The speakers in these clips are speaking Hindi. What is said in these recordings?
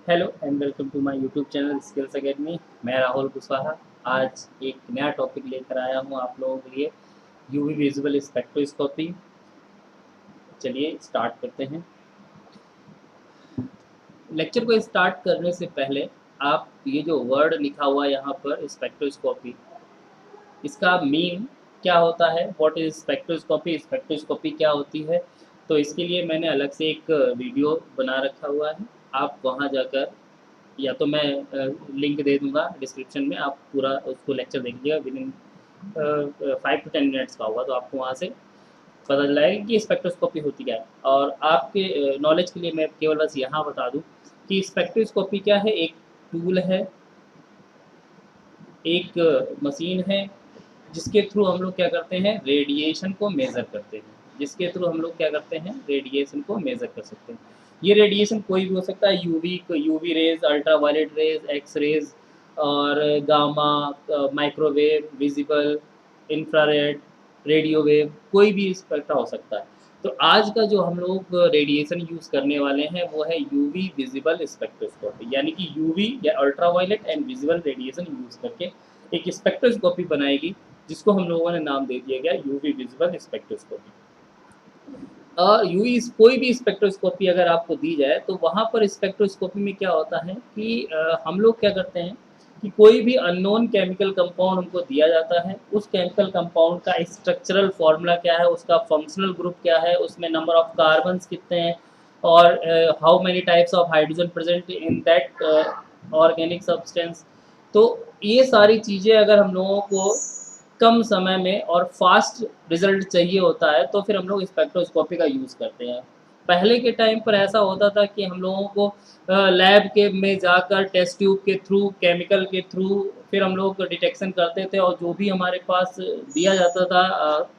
Hello and welcome to my YouTube channel Skills Academy. मैं राहुल कुशवाहा आज एक नया टॉपिक लेकर आया हूँ आप लोगों के लिए, यूवी विजुअल स्पेक्ट्रोस्कोपी। चलिए स्टार्ट करते हैं। लेक्चर को स्टार्ट करने से पहले आप ये जो वर्ड लिखा हुआ है यहाँ पर स्पेक्ट्रोस्कोपी, इसका मीन क्या होता है, व्हाट इज स्पेक्ट्रोस्कोपी, स्पेक्ट्रोस्कोपी क्या होती है। तो इसके लिए मैंने अलग से एक वीडियो बना रखा हुआ है, आप वहाँ जाकर या तो मैं लिंक दे दूंगा डिस्क्रिप्शन में, आप पूरा उसको लेक्चर देख लीजिएगा। विद इन 5 to 10 मिनट्स का होगा, तो आपको वहाँ से पता चलाएगा कि स्पेक्ट्रोस्कोपी होती क्या है। और आपके नॉलेज के लिए मैं केवल बस यहाँ बता दूँ कि स्पेक्ट्रोस्कोपी क्या है। एक टूल है, एक मशीन है जिसके थ्रू हम लोग क्या करते हैं, रेडिएशन को मेज़र करते हैं। जिसके थ्रू हम लोग क्या करते हैं, रेडिएशन को मेज़र कर सकते हैं। ये रेडिएशन कोई भी हो सकता है, UV rays, ultra violet rays, X rays और gamma, microwave, visible, infrared, radio wave, कोई भी स्पेक्ट्रा हो सकता है। तो आज का जो हम लोग रेडिएशन यूज़ करने वाले हैं वो है यूवी विजिबल स्पेक्ट्रोस्कोपी, यानी कि यूवी या ultraviolet and visible radiation use करके एक स्पेक्ट्रोस्कोपी बनाएगी, जिसको हम लोगों ने नाम दे दिया गया यूवी विजिबल स्पेक्ट्रोस्कोपी। यूवी कोई भी स्पेक्ट्रोस्कोपी अगर आपको दी जाए तो वहाँ पर स्पेक्ट्रोस्कोपी में क्या होता है कि हम लोग क्या करते हैं कि कोई भी अननोन केमिकल कंपाउंड हमको दिया जाता है, उस केमिकल कंपाउंड का स्ट्रक्चरल फार्मूला क्या है, उसका फंक्शनल ग्रुप क्या है, उसमें नंबर ऑफ कार्बन्स कितने हैं और how many types of hydrogen present in that organic substance. तो ये सारी चीज़ें अगर हम लोगों को कम समय में और फास्ट रिजल्ट चाहिए होता है तो फिर हम लोग स्पेक्ट्रोस्कोपी का यूज़ करते हैं। पहले के टाइम पर ऐसा होता था कि हम लोगों को लैब के में जाकर टेस्ट ट्यूब के थ्रू, केमिकल के थ्रू फिर हम लोग डिटेक्शन करते थे, और जो भी हमारे पास दिया जाता था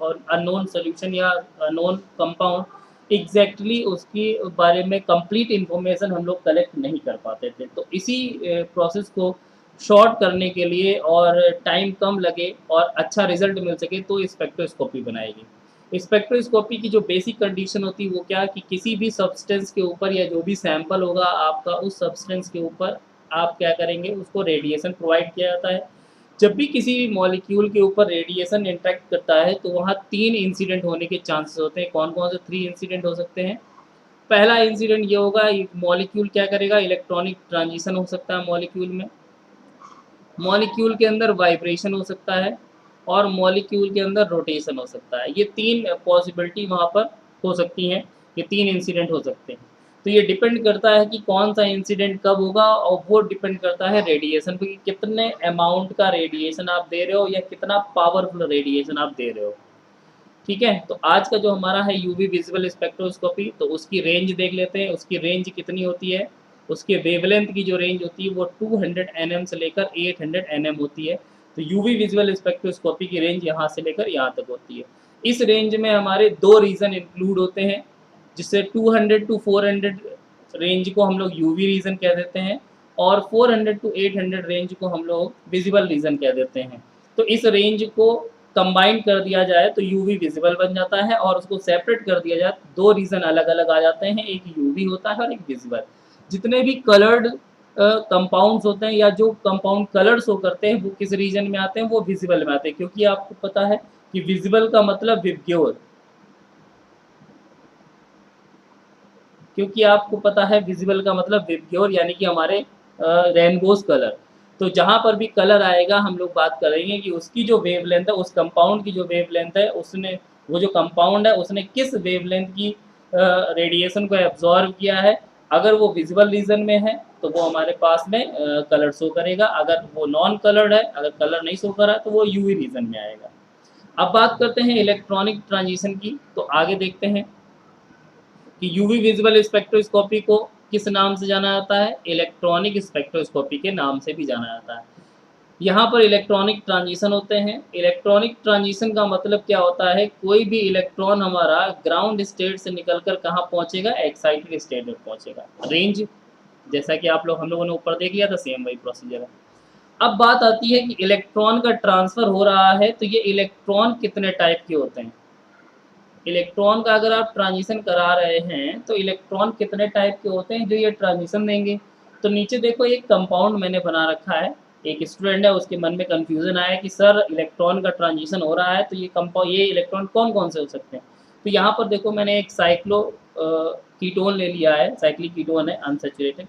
और अननोन सोल्यूशन या अननोन कंपाउंड, एग्जैक्टली उसके बारे में कंप्लीट इन्फॉर्मेशन हम लोग कलेक्ट नहीं कर पाते थे। तो इसी प्रोसेस को शॉर्ट करने के लिए और टाइम कम लगे और अच्छा रिजल्ट मिल सके तो स्पेक्ट्रोस्कोपी बनाएगी। स्पेक्ट्रोस्कोपी की जो बेसिक कंडीशन होती है वो क्या, कि किसी भी सब्सटेंस के ऊपर या जो भी सैंपल होगा आपका, उस सब्सटेंस के ऊपर आप क्या करेंगे, उसको रेडिएशन प्रोवाइड किया जाता है। जब भी किसी भी मॉलिक्यूल के ऊपर रेडिएशन इंटरेक्ट करता है तो वहाँ 3 इंसिडेंट होने के चांसेस होते हैं। कौन कौन से 3 इंसिडेंट हो सकते हैं? पहला इंसिडेंट ये होगा, मॉलिक्यूल क्या करेगा, इलेक्ट्रॉनिक ट्रांजिशन हो सकता है मॉलिक्यूल में, मॉलिक्यूल के अंदर वाइब्रेशन हो सकता है और मॉलिक्यूल के अंदर रोटेशन हो सकता है। ये 3 पॉसिबिलिटी वहाँ पर हो सकती हैं, ये 3 इंसिडेंट हो सकते हैं। तो ये डिपेंड करता है कि कौन सा इंसिडेंट कब होगा, और वो डिपेंड करता है रेडिएशन पे कि कितने अमाउंट का रेडिएशन आप दे रहे हो या कितना पावरफुल रेडिएशन आप दे रहे हो। ठीक है, तो आज का जो हमारा है यूवी विजिबल स्पेक्ट्रोस्कोपी, तो उसकी रेंज देख लेते हैं। उसकी रेंज कितनी होती है, उसके वेवलेंथ की जो रेंज होती है वो 200 nm से लेकर 800 nm होती है। तो यूवी विजुअल स्पेक्ट्रोस्कोपी की रेंज यहाँ से लेकर यहाँ तक होती है। इस रेंज में हमारे 2 रीजन इंक्लूड होते हैं, जिससे 200 to 400 रेंज को हम लोग यूवी रीजन कह देते हैं और 400 to 800 रेंज को हम लोग विजिबल रीजन कह देते हैं। तो इस रेंज को कंबाइन कर दिया जाए तो यूवी विजिबल बन जाता है, और उसको सेपरेट कर दिया जाए तो 2 रीजन अलग अलग आ जाते हैं, एक यूवी होता है और एक विजिबल। जितने भी कलर्ड कंपाउंड्स होते हैं या जो कंपाउंड कलर शो करते हैं वो किस रीजन में आते हैं, वो विजिबल में आते हैं। क्योंकि आपको पता है कि विजिबल का मतलब विबग्योर, क्योंकि आपको पता है विजिबल का मतलब विबग्योर यानी कि हमारे रेनबोज कलर। तो जहाँ पर भी कलर आएगा हम लोग बात करेंगे कि उसकी जो वेवलेंथ है, उस कंपाउंड की जो वेवलेंथ है, उसने वो जो कंपाउंड है उसने किस वेवलेंथ की रेडिएशन को एब्जॉर्व किया है। अगर वो विजिबल रीजन में है तो वो हमारे पास में कलर शो करेगा, अगर वो नॉन कलर्ड है, अगर कलर नहीं शो कर रहा है तो वो यूवी रीजन में आएगा। अब बात करते हैं इलेक्ट्रॉनिक ट्रांजिशन की, तो आगे देखते हैं कि यूवी विजिबल स्पेक्ट्रोस्कोपी को किस नाम से जाना जाता है, इलेक्ट्रॉनिक स्पेक्ट्रोस्कोपी के नाम से भी जाना जाता है। यहाँ पर इलेक्ट्रॉनिक ट्रांजिशन होते हैं। इलेक्ट्रॉनिक ट्रांजिशन का मतलब क्या होता है, कोई भी इलेक्ट्रॉन हमारा ग्राउंड स्टेट से निकलकर कहाँ पहुँचेगा, एक्साइटेड स्टेट में पहुँचेगा। रेंज जैसा कि हम लोगों ने ऊपर देख लिया था, सेम वही प्रोसीजर है। अब बात आती है कि इलेक्ट्रॉन का ट्रांसफर हो रहा है तो ये इलेक्ट्रॉन कितने टाइप के होते हैं। इलेक्ट्रॉन का अगर आप ट्रांजिशन करा रहे हैं तो इलेक्ट्रॉन कितने टाइप के होते हैं जो ये ट्रांजिशन देंगे। तो नीचे देखो एक कंपाउंड मैंने बना रखा है, एक स्टूडेंट है उसके मन में कंफ्यूजन आया कि सर इलेक्ट्रॉन का ट्रांजिशन हो रहा है तो ये कंपाउंड, ये इलेक्ट्रॉन कौन कौन से हो सकते हैं। तो यहाँ पर देखो मैंने एक साइक्लो कीटोन ले लिया है, साइक्लिक कीटोन है अनसैचुरेटेड।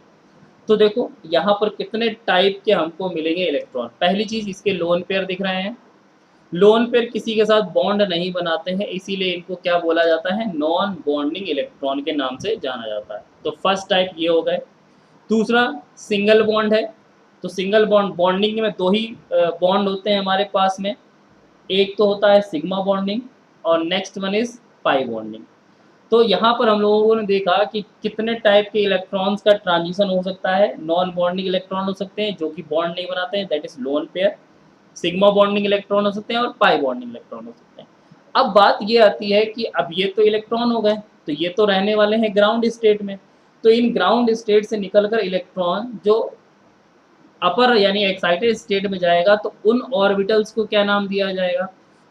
तो देखो यहाँ पर कितने टाइप के हमको मिलेंगे इलेक्ट्रॉन। पहली चीज इसके लोन पेयर दिख रहे हैं, लोन पेयर किसी के साथ बॉन्ड नहीं बनाते हैं, इसीलिए इनको क्या बोला जाता है, नॉन बॉन्डिंग इलेक्ट्रॉन के नाम से जाना जाता है। तो फर्स्ट टाइप ये हो गए। दूसरा सिंगल बॉन्ड है, तो सिंगल बॉन्ड, बॉन्डिंग में दो ही बॉन्ड होते हैं हमारे पास में, एक तो होता है सिग्मा बॉन्डिंग और next one is pi bonding. तो यहाँ पर हम लोगों ने देखा कि कितने टाइप के इलेक्ट्रॉन्स का ट्रांजिशन हो सकता है। नॉन बॉन्डिंग इलेक्ट्रॉन हो सकते हैं जो कि बॉन्ड नहीं बनाते हैं, that is lone pair. Sigma bonding electron हो सकते हैं और पाई बॉन्डिंग इलेक्ट्रॉन हो सकते हैं। अब बात ये आती है कि अब ये तो इलेक्ट्रॉन हो गए, तो ये तो रहने वाले हैं ग्राउंड स्टेट में। तो इन ग्राउंड स्टेट से निकलकर इलेक्ट्रॉन जो अपर यानी एक्साइटेड स्टेट में जाएगा तो उन ऑर्बिटल्स को क्या नाम दिया जाएगा।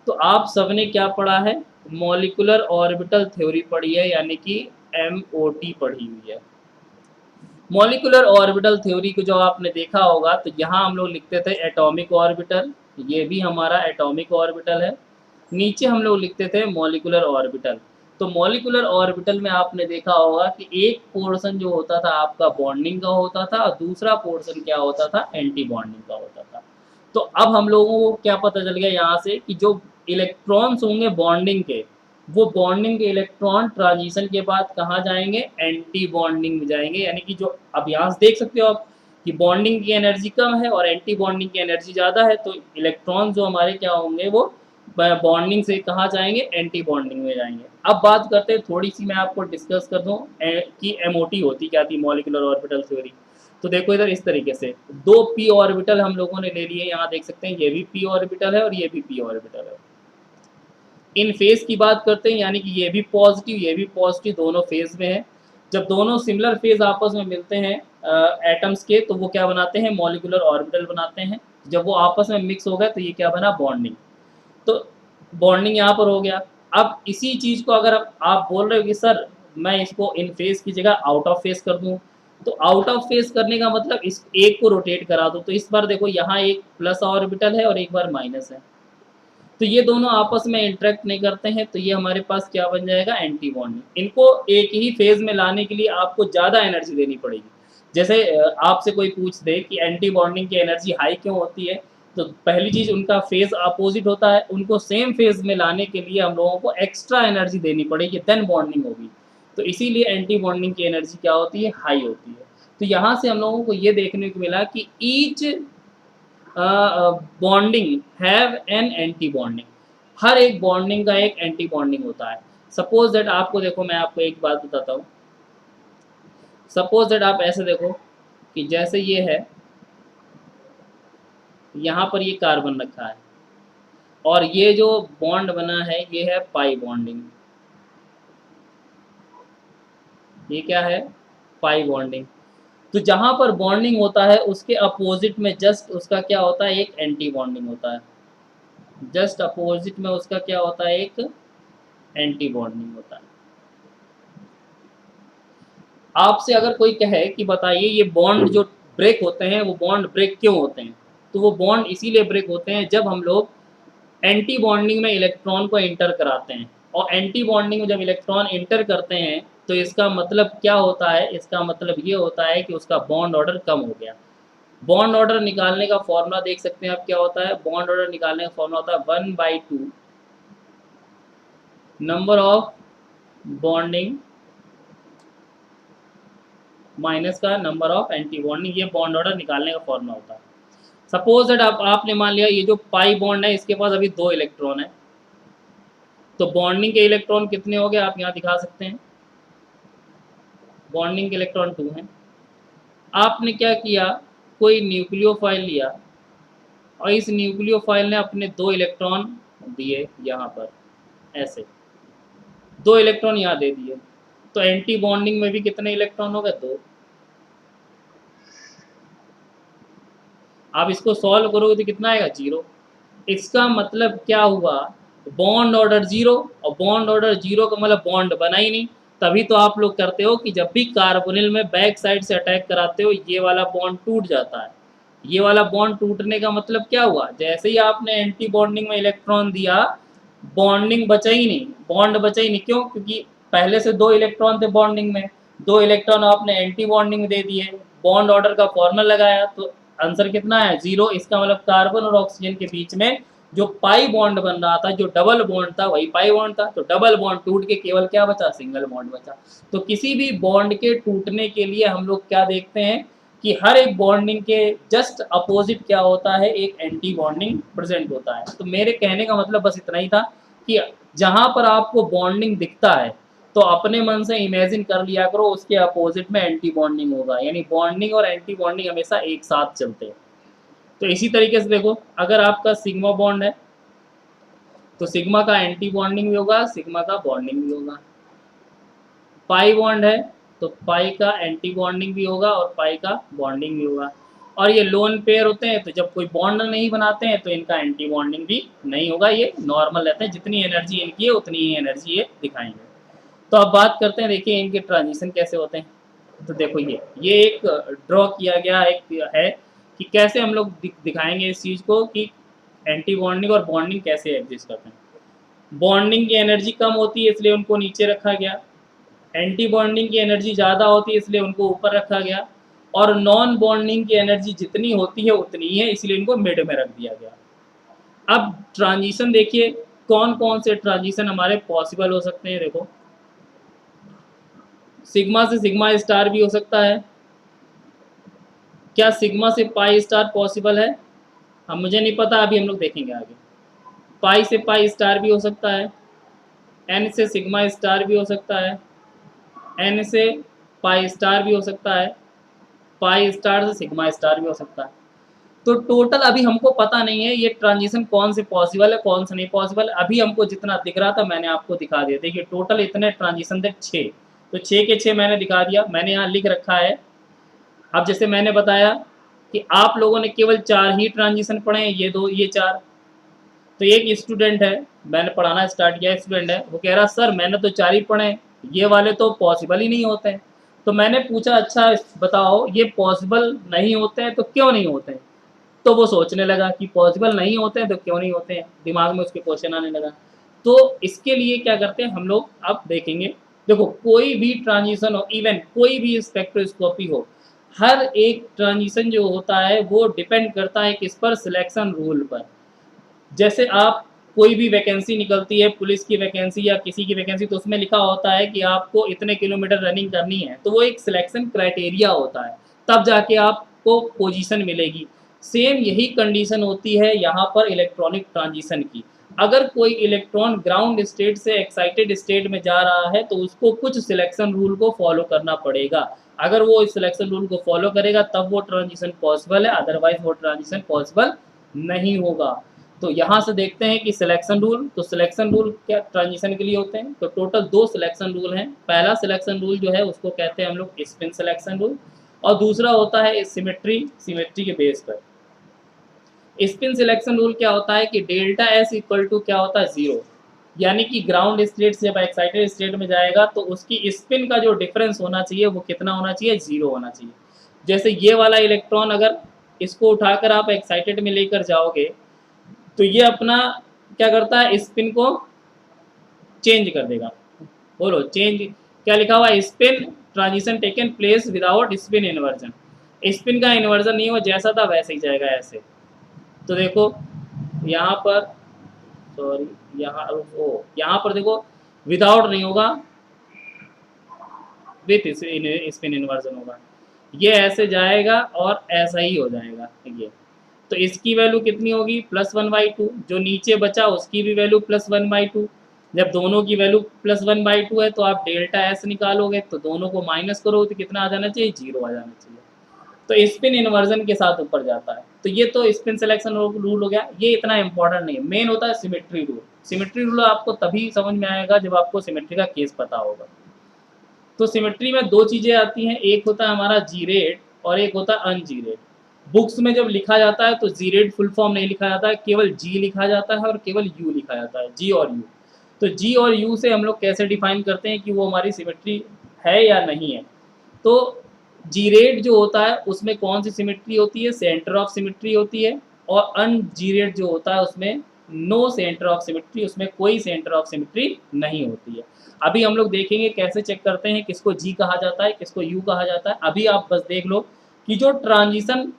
तो आप सबने क्या पढ़ा है, मॉलिक्यूलर ऑर्बिटल थ्योरी पढ़ी है, यानी कि MOT पढ़ी हुई है। मॉलिक्यूलर ऑर्बिटल थ्योरी को जो आपने देखा होगा तो यहाँ हम लोग लिखते थे एटॉमिक ऑर्बिटल, ये भी हमारा एटॉमिक ऑर्बिटल है। नीचे हम लोग लिखते थे मॉलिक्यूलर ऑर्बिटल। तो मॉलिक्यूलर ऑर्बिटल में आपने देखा होगा कि एक पोर्शन जो होता था आपका बॉन्डिंग का होता था और दूसरा पोर्शन क्या होता था, एंटी बॉन्डिंग का होता था। तो अब हम लोगों को क्या पता चल गया यहाँ से कि जो इलेक्ट्रॉन्स होंगे बॉन्डिंग के, वो बॉन्डिंग के इलेक्ट्रॉन ट्रांजिशन के बाद कहाँ जाएंगे, एंटी बॉन्डिंग में जाएंगे। यानी कि जो अब यहाँ से देख सकते हो आप कि बॉन्डिंग की एनर्जी कम है और एंटी बॉन्डिंग की एनर्जी ज़्यादा है, तो इलेक्ट्रॉन जो हमारे क्या होंगे वो बॉन्डिंग से कहाँ जाएंगे, एंटी बॉन्डिंग में जाएंगे। अब बात करते हैं थोड़ी सी, मैं आपको डिस्कस कर दूँ कि MOT होती क्या थी, मॉलिक्यूलर ऑर्बिटल थ्योरी। तो देखो इधर इस तरीके से दो p ऑर्बिटल हम लोगों ने ले लिए, यहाँ देख सकते हैं ये भी p ऑर्बिटल है और ये भी p ऑर्बिटल है। इन फेज की बात करते हैं, यानी कि ये भी पॉजिटिव ये भी पॉजिटिव, दोनों फेज में है। जब दोनों सिमिलर फेज आपस में मिलते हैं एटम्स के, तो वो क्या बनाते हैं, मॉलिक्यूलर ऑर्बिटल बनाते हैं। जब वो आपस में मिक्स हो गए तो ये क्या बना, बॉन्डिंग। तो बॉन्डिंग यहाँ पर हो गया। अब इसी चीज़ को अगर आप बोल रहे हो कि सर मैं इसको इन फेज की जगह आउट ऑफ फेज कर दूँ, तो आउट ऑफ फेज करने का मतलब इस एक को रोटेट करा दो। तो इस बार देखो यहाँ एक प्लस ऑर्बिटल है और एक बार माइनस है, तो ये दोनों आपस में इंटरेक्ट नहीं करते हैं, तो ये हमारे पास क्या बन जाएगा, एंटी बॉन्डिंग। इनको एक ही फेज में लाने के लिए आपको ज़्यादा एनर्जी देनी पड़ेगी। जैसे आपसे कोई पूछ दे कि एंटी बॉन्डिंग की एनर्जी हाई क्यों होती है, तो पहली चीज़ उनका फेज अपोजिट होता है, उनको सेम फेज में लाने के लिए हम लोगों को एक्स्ट्रा एनर्जी देनी पड़ेगी, देन बॉन्डिंग होगी। तो इसीलिए एंटी बॉन्डिंग की एनर्जी क्या होती है, हाई होती है। तो यहाँ से हम लोगों को ये देखने को मिला कि each bonding have an anti bonding, हर एक बॉन्डिंग का एक एंटी बॉन्डिंग होता है। सपोज दैट आपको देखो, मैं आपको एक बात बताता हूँ। सपोज दैट आप ऐसे देखो कि जैसे ये है, यहाँ पर ये कार्बन रखा है और ये जो बॉन्ड बना है ये है पाई बॉन्डिंग। ये क्या है, पाई बॉन्डिंग। तो जहाँ पर बॉन्डिंग होता है उसके अपोजिट में जस्ट उसका क्या होता है, एक एंटी बॉन्डिंग होता है। जस्ट अपोजिट में उसका क्या होता है, एक एंटी बॉन्डिंग होता है। आपसे अगर कोई कहे कि बताइए ये बॉन्ड जो ब्रेक होते हैं वो बॉन्ड ब्रेक क्यों होते हैं, तो वो बॉन्ड इसीलिए ब्रेक होते हैं जब हम लोग एंटी बॉन्डिंग में इलेक्ट्रॉन को इंटर कराते हैं। और एंटी बॉन्डिंग में जब इलेक्ट्रॉन इंटर करते हैं तो इसका मतलब क्या होता है, इसका मतलब ये होता है कि उसका बॉन्ड ऑर्डर कम हो गया। बॉन्ड ऑर्डर निकालने का फॉर्मूला देख सकते हैं आप, क्या होता है, बॉन्ड ऑर्डर निकालने का फॉर्मूला होता है 1/2 नंबर ऑफ बॉन्डिंग माइनस का नंबर ऑफ एंटी बॉन्डिंग, ये बॉन्ड ऑर्डर निकालने का फॉर्मूला होता है। सपोज दैट आपने मान लिया ये जो पाई बॉन्ड है इसके पास अभी 2 इलेक्ट्रॉन है, तो बॉन्डिंग के इलेक्ट्रॉन कितने हो गए आप यहाँ दिखा सकते हैं, बॉन्डिंग के इलेक्ट्रॉन 2 हैं। आपने क्या किया, कोई न्यूक्लियोफाइल लिया और इस न्यूक्लियोफाइल ने अपने 2 इलेक्ट्रॉन दिए यहाँ पर, ऐसे 2 इलेक्ट्रॉन यहाँ दे दिए, तो एंटी बॉन्डिंग में भी कितने इलेक्ट्रॉन हो गए, 2। आप इसको सॉल्व करोगे तो कितना आएगा, 0। इसका मतलब क्या हुआ, बॉन्ड ऑर्डर 0, और बॉन्ड ऑर्डर 0 का मतलब बॉन्ड बना ही नहीं, तभी तो आप लोग करते हो कि जब भी कार्बोनिल में बैक साइड से अटैक कराते हो ये वाला बॉन्ड टूट जाता है। ये वाला बॉन्ड टूटने का मतलब क्या हुआ, जैसे ही आपने एंटी बॉन्डिंग में इलेक्ट्रॉन दिया बॉन्डिंग बचा ही नहीं, बॉन्ड बचा ही नहीं। क्यों? क्योंकि पहले से 2 इलेक्ट्रॉन थे बॉन्डिंग में, 2 इलेक्ट्रॉन आपने एंटी बॉन्डिंग में दे दिए, बॉन्ड ऑर्डर का फॉर्मूला लगाया तो आंसर कितना है 0। इसका मतलब कार्बन और ऑक्सीजन के बीच में जो पाई बॉन्ड बन रहा था, जो डबल बॉन्ड था वही पाई बॉन्ड था, तो डबल बॉन्ड टूट के केवल क्या बचा, सिंगल बॉन्ड बचा। तो किसी भी बॉन्ड के टूटने के लिए हम लोग क्या देखते हैं कि हर एक बॉन्डिंग के जस्ट अपोजिट क्या होता है, एक एंटी बॉन्डिंग प्रेजेंट होता है। तो मेरे कहने का मतलब बस इतना ही था कि जहां पर आपको बॉन्डिंग दिखता है तो अपने मन से इमेजिन कर लिया करो उसके अपोजिट में एंटी बॉन्डिंग होगा, यानी बॉन्डिंग और एंटी बॉन्डिंग हमेशा एक साथ चलते हैं। तो इसी तरीके से देखो, अगर आपका सिग्मा बॉन्ड है तो सिग्मा का एंटी बॉन्डिंग भी होगा, सिग्मा का बॉन्डिंग भी होगा। पाई बॉन्ड है तो पाई का एंटी बॉन्डिंग भी होगा और पाई का बॉन्डिंग भी होगा। और ये लोन पेयर होते हैं तो जब कोई बॉन्ड नहीं बनाते हैं तो इनका एंटी बॉन्डिंग भी नहीं होगा, ये नॉर्मल रहते हैं, जितनी एनर्जी इनकी है उतनी ही एनर्जी ये दिखाएंगे। तो अब बात करते हैं, देखिए इनके ट्रांजिशन कैसे होते हैं। तो देखो ये एक ड्रॉ किया गया एक है कि कैसे हम लोग दिखाएंगे इस चीज़ को कि एंटी बॉन्डिंग और बॉन्डिंग कैसे एग्जिस्ट करते हैं। बॉन्डिंग की एनर्जी कम होती है इसलिए उनको नीचे रखा गया, एंटी बॉन्डिंग की एनर्जी ज़्यादा होती है इसलिए उनको ऊपर रखा गया, और नॉन बॉन्डिंग की एनर्जी जितनी होती है उतनी ही है इसलिए इनको मिड में रख दिया गया। अब ट्रांजिशन देखिए कौन कौन से ट्रांजिशन हमारे पॉसिबल हो सकते हैं। देखो सिग्मा से सिग्मा स्टार भी हो सकता है। क्या सिग्मा से पाई स्टार पॉसिबल है? अब मुझे नहीं पता, अभी हम लोग देखेंगे आगे। पाई से पाई स्टार भी हो सकता है, एन से सिग्मा स्टार भी हो सकता है, एन से पाई स्टार भी हो सकता है, पाई स्टार से सिग्मा स्टार भी हो सकता है। तो टोटल अभी हमको पता नहीं है ये ट्रांजिशन कौन से पॉसिबल है कौन से नहीं पॉसिबल। अभी हमको जितना दिख रहा था मैंने आपको दिखा दिया। देखिए टोटल इतने ट्रांजिशन थे 6, तो 6 के 6 मैंने दिखा दिया, मैंने यहाँ लिख रखा है। अब जैसे मैंने बताया कि आप लोगों ने केवल 4 ही ट्रांजिशन पढ़े हैं, ये 2 ये 4। तो एक स्टूडेंट है, मैंने पढ़ाना स्टार्ट किया, स्टूडेंट है, वो कह रहा सर मैंने तो 4 ही पढ़े, ये वाले तो पॉसिबल ही नहीं होते हैं। तो मैंने पूछा अच्छा बताओ ये पॉसिबल नहीं होते हैं तो क्यों नहीं होते हैं। तो वो सोचने लगा कि पॉसिबल नहीं होते हैं तो क्यों नहीं होते हैं, दिमाग में उसके क्वेश्चन आने लगा। तो इसके लिए क्या करते हैं हम लोग, अब देखेंगे। देखो कोई भी ट्रांजिशन हो, इवन कोई भी स्पेक्ट्रोस्कोपी हो, हर एक ट्रांजिशन जो होता है वो डिपेंड करता है किस पर, सिलेक्शन रूल पर। जैसे आप कोई भी वैकेंसी निकलती है, पुलिस की वैकेंसी या किसी की वैकेंसी, तो उसमें लिखा होता है कि आपको इतने किलोमीटर रनिंग करनी है, तो वो एक सिलेक्शन क्राइटेरिया होता है, तब जाके आपको पोजीशन मिलेगी। सेम यही कंडीशन होती है यहाँ पर इलेक्ट्रॉनिक ट्रांजिशन की। अगर कोई इलेक्ट्रॉन ग्राउंड स्टेट से एक्साइटेड स्टेट में जा रहा है तो उसको कुछ सिलेक्शन रूल को फॉलो करना पड़ेगा। अगर वो इस सिलेक्शन रूल को फॉलो करेगा तब वो ट्रांजिशन पॉसिबल है, अदरवाइज वो ट्रांजिशन पॉसिबल नहीं होगा। तो यहाँ से देखते हैं कि सिलेक्शन रूल, तो सिलेक्शन रूल क्या ट्रांजिशन के लिए होते हैं, तो टोटल 2 सिलेक्शन रूल हैं। पहला सिलेक्शन रूल जो है उसको कहते हैं हम लोग स्पिन सिलेक्शन रूल, और दूसरा होता है सिमेट्री, सिमेट्री के बेस पर। स्पिन सिलेक्शन रूल क्या होता है कि डेल्टा एस इक्वल टू क्या होता है 0, यानी कि ग्राउंड स्टेट से जब एक्साइटेड स्टेट में जाएगा तो उसकी स्पिन का जो डिफरेंस होना चाहिए वो कितना होना चाहिए, 0 होना चाहिए। जैसे ये वाला इलेक्ट्रॉन अगर इसको उठाकर आप एक्साइटेड में लेकर जाओगे तो ये अपना क्या करता है, स्पिन को चेंज कर देगा। बोलो चेंज, क्या लिखा हुआ है, spin transition taken place without spin inversion. Spin का इन्वर्जन नहीं हो, जैसा था वैसे ही जाएगा ऐसे। तो देखो यहाँ पर, सॉरी यहाँ पर देखो विदाउट नहीं होगा, विथ स्पिन इन्वर्जन होगा। ये ऐसे जाएगा और ऐसा ही हो जाएगा ये। तो इसकी वैल्यू कितनी होगी, +1/2। जो नीचे बचा उसकी भी वैल्यू +1/2। जब दोनों की वैल्यू +1/2 है तो आप डेल्टा एस निकालोगे, तो दोनों को माइनस करो तो कितना आ जाना चाहिए, 0 आ जाना चाहिए। तो स्पिन इन्वर्जन के साथ ऊपर जाता है। तो ये तो स्पिन सिलेक्शन रूल हो गया, ये इतना इंपॉर्टेंट नहीं है। मेन होता है सिमेट्री रूल। सिमेट्री रूल आपको तभी समझ में आएगा जब आपको सिमेट्री का केस पता होगा। तो सिमेट्री में 2 चीज़ें आती हैं, एक होता है हमारा जी रेट और एक होता है अन जी रेट। बुक्स में जब लिखा जाता है तो जी रेट फुल फॉर्म नहीं लिखा जाता है, केवल जी लिखा जाता है और केवल यू लिखा जाता है, जी और यू। तो जी और यू से हम लोग कैसे डिफाइन करते हैं कि वो हमारी सिमेट्री है या नहीं है। तो जी रेट जो होता है उसमें कौन सी सिमेट्री होती है, सेंटर ऑफ सिमेट्री होती है, और अन जी रेट जो होता है उसमें नो सेंटर ऑफ सिमेट्री, उसमें कोई सेंटर ऑफ सिमेट्री नहीं होती है। अभी हम लोग देखेंगे कैसे चेक करते हैं किसको जी कहा जाता है किसको यू कहा जाता है। अभी आप बस देख लो कि जो ट्रांजिशन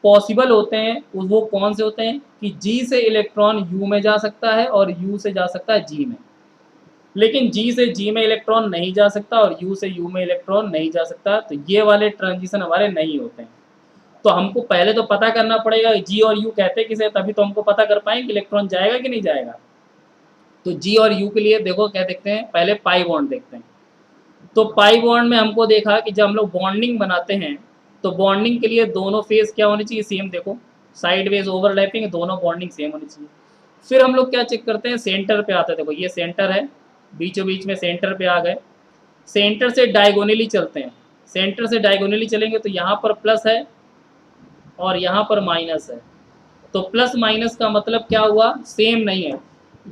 पॉसिबल होते हैं वो कौन से होते हैं कि जी से इलेक्ट्रॉन यू में जा सकता है और यू से जा सकता है जी में, लेकिन जी से जी में इलेक्ट्रॉन नहीं जा सकता और यू से यू में इलेक्ट्रॉन नहीं जा सकता। तो ये वाले ट्रांजिशन हमारे नहीं होते हैं। तो हमको पहले तो पता करना पड़ेगा जी और यू कहते किसे, तभी तो हमको पता कर पाएंगे इलेक्ट्रॉन जाएगा कि नहीं जाएगा। तो जी और यू के लिए देखो क्या देखते हैं, पहले पाई बॉन्ड देखते हैं। तो पाई बॉन्ड में हमको देखा कि जब हम लोग बॉन्डिंग बनाते हैं तो बॉन्डिंग के लिए दोनों फेज क्या होनी चाहिए, सेम। देखो साइड वेज ओवरलैपिंग, दोनों बॉन्डिंग सेम होनी चाहिए। फिर हम लोग क्या चेक करते हैं, सेंटर पे आते हैं। देखो ये सेंटर है, बीचों बीच में सेंटर पे आ गए। सेंटर से डायगोनली चलते हैं। सेंटर से डायगोनली चलेंगे तो यहाँ पर प्लस है और यहाँ पर माइनस है। तो प्लस माइनस का मतलब क्या हुआ, सेम नहीं है।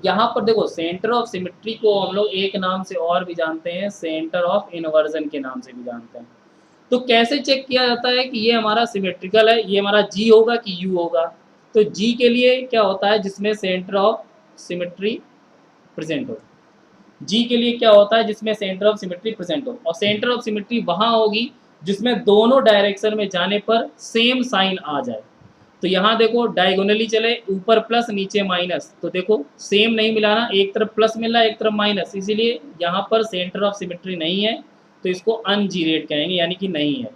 यहाँ पर देखो सेंटर ऑफ सिमेट्री को हम लोग एक नाम से और भी जानते हैं, सेंटर ऑफ इनवर्जन के नाम से भी जानते हैं। तो कैसे चेक किया जाता है कि ये हमारा सिमेट्रिकल है, ये हमारा जी होगा कि यू होगा। तो जी के लिए क्या होता है, जिसमें सेंटर ऑफ सिमेट्री प्रेजेंट हो। जी के लिए क्या होता है, जिसमें सेंटर ऑफ सिमेट्री प्रेजेंट हो। और सेंटर ऑफ सिमेट्री वहां होगी जिसमें दोनों डायरेक्शन में जाने पर सेम साइन आ जाए। तो यहाँ देखो डायगोनली चले, ऊपर प्लस नीचे माइनस, तो देखो सेम नहीं मिलाना, एक तरफ प्लस मिल रहा है एक तरफ माइनस, इसीलिए यहाँ पर सेंटर ऑफ सिमेट्री नहीं है। तो इसको अनजीरेट कहेंगे, यानी कि नहीं है।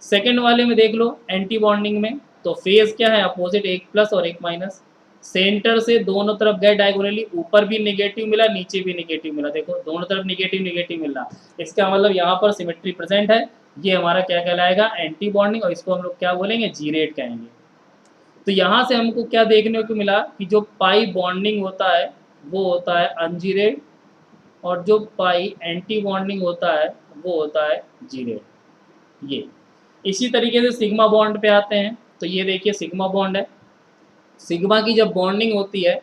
सेकेंड वाले में देख लो एंटी बॉन्डिंग में, तो फेज क्या है, अपोजिट, एक प्लस और एक माइनस। सेंटर से दोनों तरफ गए डायगोनली, ऊपर भी निगेटिव मिला नीचे भी निगेटिव मिला, देखो दोनों तरफ निगेटिव निगेटिव मिल रहा। इसका मतलब यहाँ पर सिमेट्री प्रेजेंट है। ये हमारा क्या कहलाएगा, एंटी बॉन्डिंग, और इसको हम लोग क्या बोलेंगे, जीरेट कहेंगे। तो यहाँ से हमको क्या देखने को मिला कि जो पाई बॉन्डिंग होता है वो होता है अनजीरेट, और जो पाई एंटी बॉन्डिंग होता है वो होता है जीरेट। ये इसी तरीके से सिग्मा बॉन्ड पे आते हैं। तो ये देखिए सिग्मा बॉन्ड है। सिग्मा की जब बॉन्डिंग होती है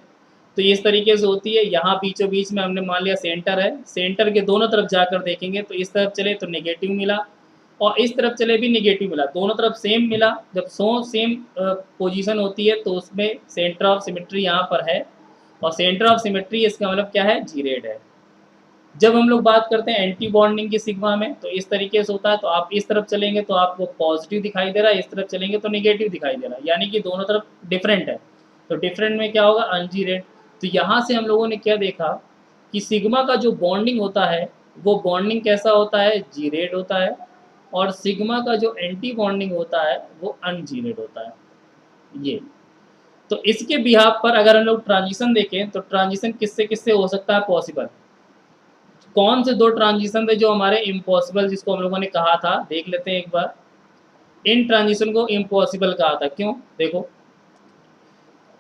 तो इस तरीके से होती है, यहाँ बीचों बीच में हमने मान लिया सेंटर है, सेंटर के दोनों तरफ जाकर देखेंगे तो इस तरफ चले तो नेगेटिव मिला और इस तरफ चले भी नेगेटिव मिला, दोनों तरफ सेम मिला। जब सेम पोजीशन होती है तो उसमें सेंटर ऑफ सिमेट्री यहाँ पर है, और सेंटर ऑफ सिमेट्री इसका मतलब क्या है, जीरेड है। जब हम लोग बात करते हैं एंटी बॉन्डिंग की सिग्मा में तो इस तरीके से होता है, तो आप इस तरफ चलेंगे तो आपको पॉजिटिव दिखाई दे रहा है, इस तरफ चलेंगे तो नेगेटिव दिखाई दे रहा है, यानी कि दोनों तरफ डिफरेंट है। तो डिफरेंट में क्या होगा, अनजीरेड। तो यहाँ से हम लोगों ने क्या देखा कि सिग्मा का जो बॉन्डिंग होता है वो बॉन्डिंग कैसा होता है, जीरेड होता है, और सिग्मा का जो एंटी बॉन्डिंग होता है वो अनजीरेड होता है। ये तो इसके बिहाफ पर अगर हम लोग ट्रांजिशन देखें तो ट्रांजिशन किससे किससे हो सकता है पॉसिबल, कौन से दो ट्रांजिशन थे जो हमारे इम्पॉसिबल, जिसको हम लोगों ने कहा था, देख लेते हैं एक बार। इन ट्रांजिशन को इम्पॉसिबल कहा था, क्यों, देखो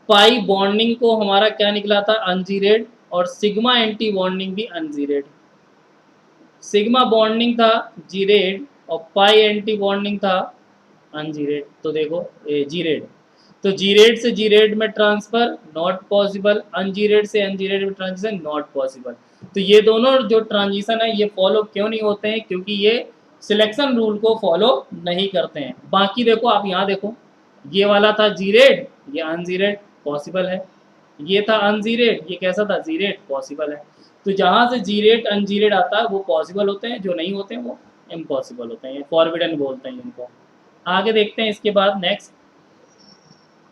पाई बॉन्डिंग को हमारा क्या निकला था, अनजीरेड, और सिग्मा एंटी बॉन्डिंग भी अनजीरेड। सिग्मा बॉन्डिंग था जीरेड और पाई एंटी बॉन्डिंग था अनजीरेड। तो देखो जीरेड, तो जीरेड से जीरेड में ट्रांसफर नॉट पॉसिबल, अनजीरेड से अनजीरेड में ट्रांजिशन नॉट पॉसिबल। तो ये दोनों जो ट्रांजिशन है ये फॉलो क्यों नहीं होते हैं, क्योंकि ये सिलेक्शन रूल को फॉलो नहीं करते हैं। बाकी देखो आप यहाँ देखो, ये वाला था जीरेड, ये अनजीरेड, पॉसिबल है। ये था अनजीरेड, ये कैसा था, जीरेड, पॉसिबल है। तो जहाँ से जीरेड अनजीरेड आता है वो पॉसिबल होते हैं, जो नहीं होते हैं वो इम्पॉसिबल होते हैं, फॉरबिडन बोलते हैं इनको। आगे देखते हैं इसके बाद नेक्स्ट,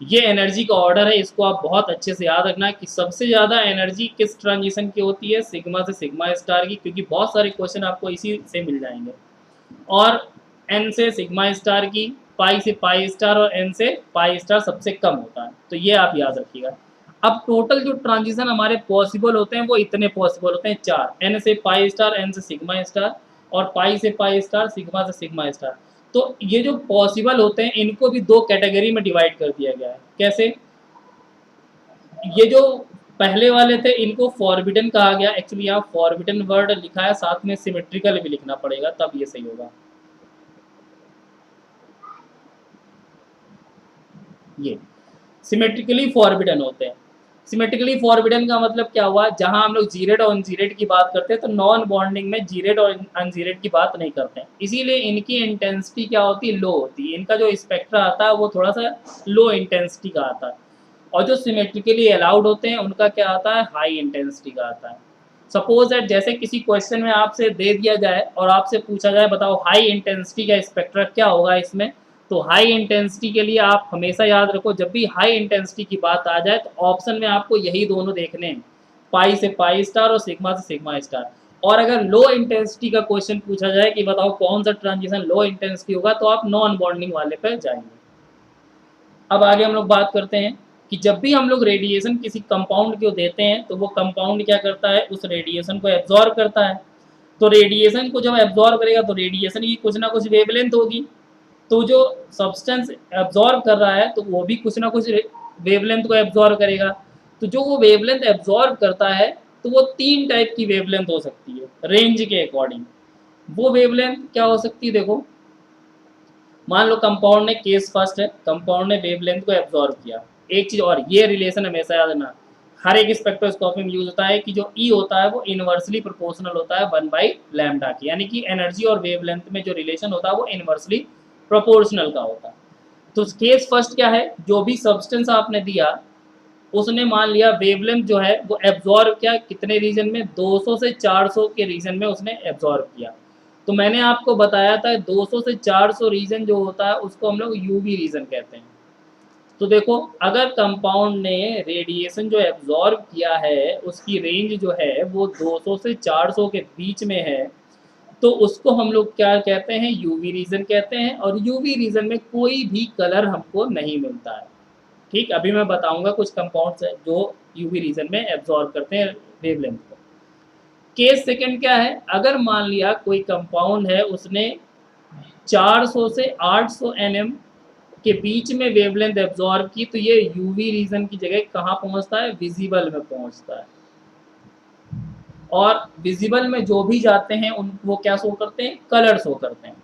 ये एनर्जी का ऑर्डर है, इसको आप बहुत अच्छे से याद रखना कि सबसे ज़्यादा एनर्जी किस ट्रांजिशन की होती है, सिग्मा से सिग्मा स्टार की, क्योंकि बहुत सारे क्वेश्चन आपको इसी से मिल जाएंगे। और एन से सिग्मा स्टार की, पाई से पाई स्टार, और एन से पाई स्टार सबसे कम होता है। तो ये आप याद रखिएगा। अब टोटल जो ट्रांजिशन हमारे पॉसिबल होते हैं वो इतने पॉसिबल होते हैं, चार, एन से पाई स्टार, एन से सिग्मा स्टार, और पाई से पाई स्टार, सिग्मा से सिग्मा स्टार। तो ये जो पॉसिबल होते हैं इनको भी दो कैटेगरी में डिवाइड कर दिया गया है। कैसे, ये जो पहले वाले थे इनको फॉरबिडन कहा गया, एक्चुअली यहाँ फॉरबिडन वर्ड लिखा है, साथ में सिमेट्रिकल भी लिखना पड़ेगा तब ये सही होगा। ये सिमेट्रिकली फॉरबिडन होते हैं। सिमेट्रिकली फॉरबिडन का मतलब क्या हुआ, जहां हम लोग जीरेड और अनजीरेड की बात करते हैं तो नॉन बॉन्डिंग में जीरेड और अनजीरेड की बात नहीं करते हैं, इसीलिए इनकी इंटेंसिटी क्या होती है, लो होती है। इनका जो स्पेक्ट्रा आता है वो थोड़ा सा लो इंटेंसिटी का आता है, और जो सिमेट्रिकली अलाउड होते हैं उनका क्या आता है, हाई इंटेंसिटी का आता है। सपोज दैट जैसे किसी क्वेश्चन में आपसे दे दिया जाए और आपसे पूछा जाए बताओ हाई इंटेंसिटी का स्पेक्ट्रा क्या होगा इसमें, तो हाई इंटेंसिटी के लिए आप हमेशा याद रखो, जब भी हाई इंटेंसिटी की बात आ जाए तो ऑप्शन में आपको यही दोनों देखने हैं, पाई से पाई स्टार और सिग्मा से सिग्मा स्टार। और अगर लो इंटेंसिटी का क्वेश्चन पूछा जाए कि बताओ कौन सा ट्रांजिशन लो इंटेंसिटी होगा, तो आप नॉन बॉन्डिंग वाले पर जाएंगे। अब आगे हम लोग बात करते हैं कि जब भी हम लोग रेडिएशन किसी कंपाउंड को देते हैं तो वो कंपाउंड क्या करता है, उस रेडिएशन को एब्जॉर्ब करता है। तो रेडिएशन को जब एब्जॉर्ब करेगा तो रेडिएशन की कुछ ना कुछ वेवलेंथ होगी, तो जो सब्सटेंस एब्जॉर्ब कर रहा है तो वो भी कुछ ना कुछ वेवलेंथ को एब्जॉर्ब करेगा। तो जो वो वेवलेंथ एब्जॉर्ब करता है तो वो तीन टाइप की वेवलेंथ हो सकती है रेंज के अकॉर्डिंग। वो वेवलेंथ क्या हो सकती है, देखो मान लो कंपाउंड ने केस फर्स्ट है, कंपाउंड ने वेवलेंथ को एब्जॉर्ब किया। एक चीज और, ये रिलेशन हमेशा याद रखना, हर एक स्पेक्ट्रोस्कोपी में यूज होता है कि जो ई होता है वो इनवर्सली प्रोपोर्शनल होता है 1/λ की, यानी कि एनर्जी और वेवलेंथ में जो रिलेशन होता है वो इनवर्सली प्रोपोर्शनल का होता है। तो केस फर्स्ट क्या है, जो भी सब्सटेंस आपने दिया उसने मान लिया वेवलेंथ जो है वो एब्जॉर्ब किया कितने रीजन में, 200 से 400 के रीजन में उसने एब्जॉर्ब किया। तो मैंने आपको बताया था 200 से 400 रीजन जो होता है उसको हम लोग यूवी रीजन कहते हैं। तो देखो अगर कंपाउंड ने रेडिएशन जो एब्जॉर्ब किया है उसकी रेंज जो है वो 200 से 400 के बीच में है, तो उसको हम लोग क्या कहते हैं, यूवी रीजन कहते हैं। और यूवी रीजन में कोई भी कलर हमको नहीं मिलता है। ठीक, अभी मैं बताऊंगा कुछ कंपाउंड्स है जो यूवी रीजन में एब्जॉर्ब करते हैं वेवलेंथ को। केस सेकंड क्या है, अगर मान लिया कोई कंपाउंड है उसने 400 से 800 nm के बीच में वेवलेंथ एब्जॉर्ब की, तो ये यूवी रीजन की जगह कहाँ पहुंचता है, विजिबल में पहुंचता है। और विजिबल में जो भी जाते हैं उन वो क्या शो करते हैं, कलर शो करते हैं।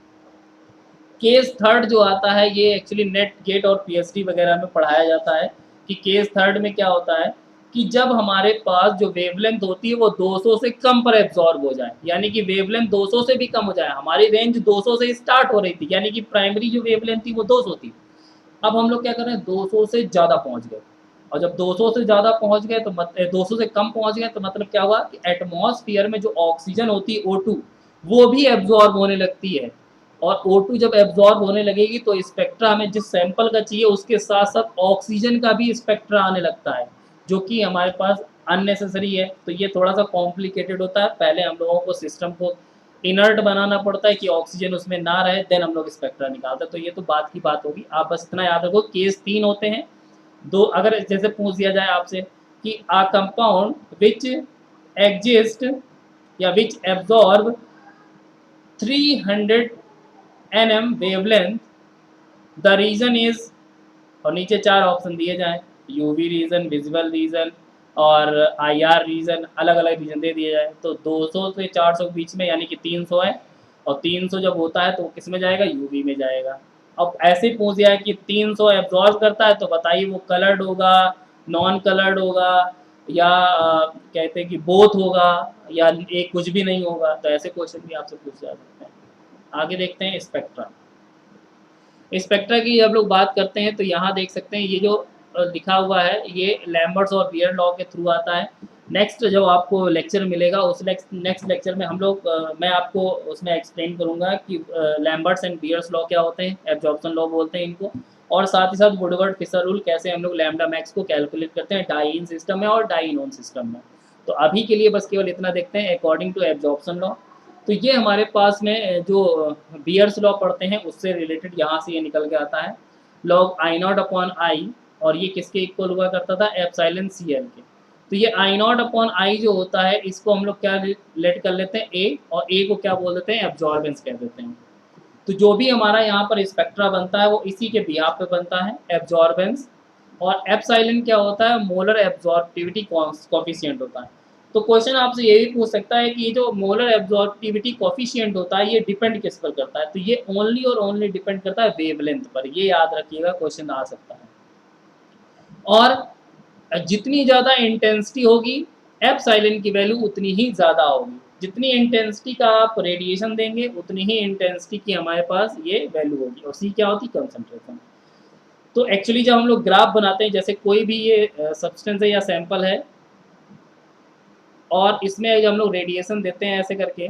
केस थर्ड जो आता है ये एक्चुअली नेट गेट और पीएचडी वगैरह में पढ़ाया जाता है कि केस थर्ड में क्या होता है कि जब हमारे पास जो वेवलेंथ होती है वो 200 से कम पर एब्जॉर्ब हो जाए, यानी कि वेवलेंथ 200 से भी कम हो जाए। हमारी रेंज 200 से स्टार्ट हो रही थी, यानी कि प्राइमरी जो वेवलेंथ थी वो 200 थी। अब हम लोग क्या कर रहे हैं, 200 से ज़्यादा पहुंच गए। और जब 200 से ज़्यादा पहुंच गए तो 200 से कम पहुंच गए तो मतलब क्या हुआ कि एटमॉस्फेयर में जो ऑक्सीजन होती है O2 वो भी एब्जॉर्ब होने लगती है। और O2 जब एब्जॉर्ब होने लगेगी तो स्पेक्ट्रा हमें जिस सैंपल का चाहिए उसके साथ साथ ऑक्सीजन का भी स्पेक्ट्रा आने लगता है, जो कि हमारे पास अननेसेसरी है। तो ये थोड़ा सा कॉम्प्लिकेटेड होता है, पहले हम लोगों को सिस्टम को इनर्ट बनाना पड़ता है कि ऑक्सीजन उसमें ना रहे, देन हम लोग स्पेक्ट्रा निकालते हैं। तो ये तो बात की बात होगी, आप बस इतना याद रखो केस तीन होते हैं। दो, अगर जैसे पूछ दिया जाए आपसे कि आ कंपाउंड विच एग्जिस्ट या which absorb 300 nm wavelength, the region is, और नीचे चार ऑप्शन दिए जाएं, यूवी रीजन, विजिबल रीजन और आईआर रीजन, अलग अलग रीजन दे दिए जाए। तो 200 से 400 के बीच में यानी कि 300 है, और 300 जब होता है तो किस में जाएगा, यूवी में जाएगा। अब ऐसे पूछ दिया है कि 300 एब्जॉर्ब करता है तो बताइए वो कलर्ड होगा, नॉन कलर्ड होगा, या कहते हैं कि बोथ होगा, या एक कुछ भी नहीं होगा। तो ऐसे क्वेश्चन भी आपसे पूछे जा सकते हैं। आगे देखते हैं स्पेक्ट्रा। स्पेक्ट्रा की जब लोग बात करते हैं तो यहाँ देख सकते हैं ये जो लिखा हुआ है ये लैम्बर्ट्स और बियर लॉ के थ्रू आता है। नेक्स्ट जो आपको लेक्चर मिलेगा उस नेक्स्ट लेक्चर में हम लोग मैं आपको उसमें एक्सप्लेन करूंगा कि लैम्बर्ट्स एंड बियर्स लॉ क्या होते हैं, एब्जॉर्प्शन लॉ बोलते हैं इनको, और साथ ही साथ वुडवर्ड फिशर रूल कैसे हम लोग लैम्डा मैक्स को कैलकुलेट करते हैं डाई इन सिस्टम में और डाई नॉन सिस्टम में। तो अभी के लिए बस केवल इतना देखते हैं अकॉर्डिंग टू एब्जॉर्प्शन लॉ। तो ये हमारे पास में जो बियर्स लॉ पढ़ते हैं उससे रिलेटेड यहाँ से ये निकल के आता है, log I not upon I, और ये किसके इक्वल हुआ करता था, एप्सिलॉन सी एल के। तो ये आई नॉट अपॉन आई जो होता है इसको हम लोग क्या लेट कर लेते हैं ए, और ए को क्या बोल देते हैं, एब्जॉर्बेंस कह देते हैं। तो जो भी हमारा यहाँ पर स्पेक्ट्रा बनता है वो इसी के बिहाफ पे बनता है, एब्जॉर्बेंस। और एप्सिलॉन क्या होता है, मोलर एब्जॉर्बिविटी कोफिशिएंट होता है। तो क्वेश्चन आपसे ये भी पूछ सकता है कि ये जो मोलर एब्जॉर्बिविटी कोफिशिएंट होता है ये डिपेंड किस पर करता है, तो ये ओनली और ओनली डिपेंड करता है वेवलेंथ पर। ये याद रखिएगा, क्वेश्चन आ सकता है। और जितनी ज़्यादा इंटेंसिटी होगी एप्सिलॉन की वैल्यू उतनी ही ज़्यादा होगी। जितनी इंटेंसिटी का आप रेडिएशन देंगे उतनी ही इंटेंसिटी की हमारे पास ये वैल्यू होगी, और सी क्या होती है? कंसंट्रेशन। तो एक्चुअली जब हम लोग ग्राफ बनाते हैं, जैसे कोई भी ये सब्सटेंस है या सैंपल है, और इसमें जब हम लोग रेडिएशन देते हैं ऐसे करके,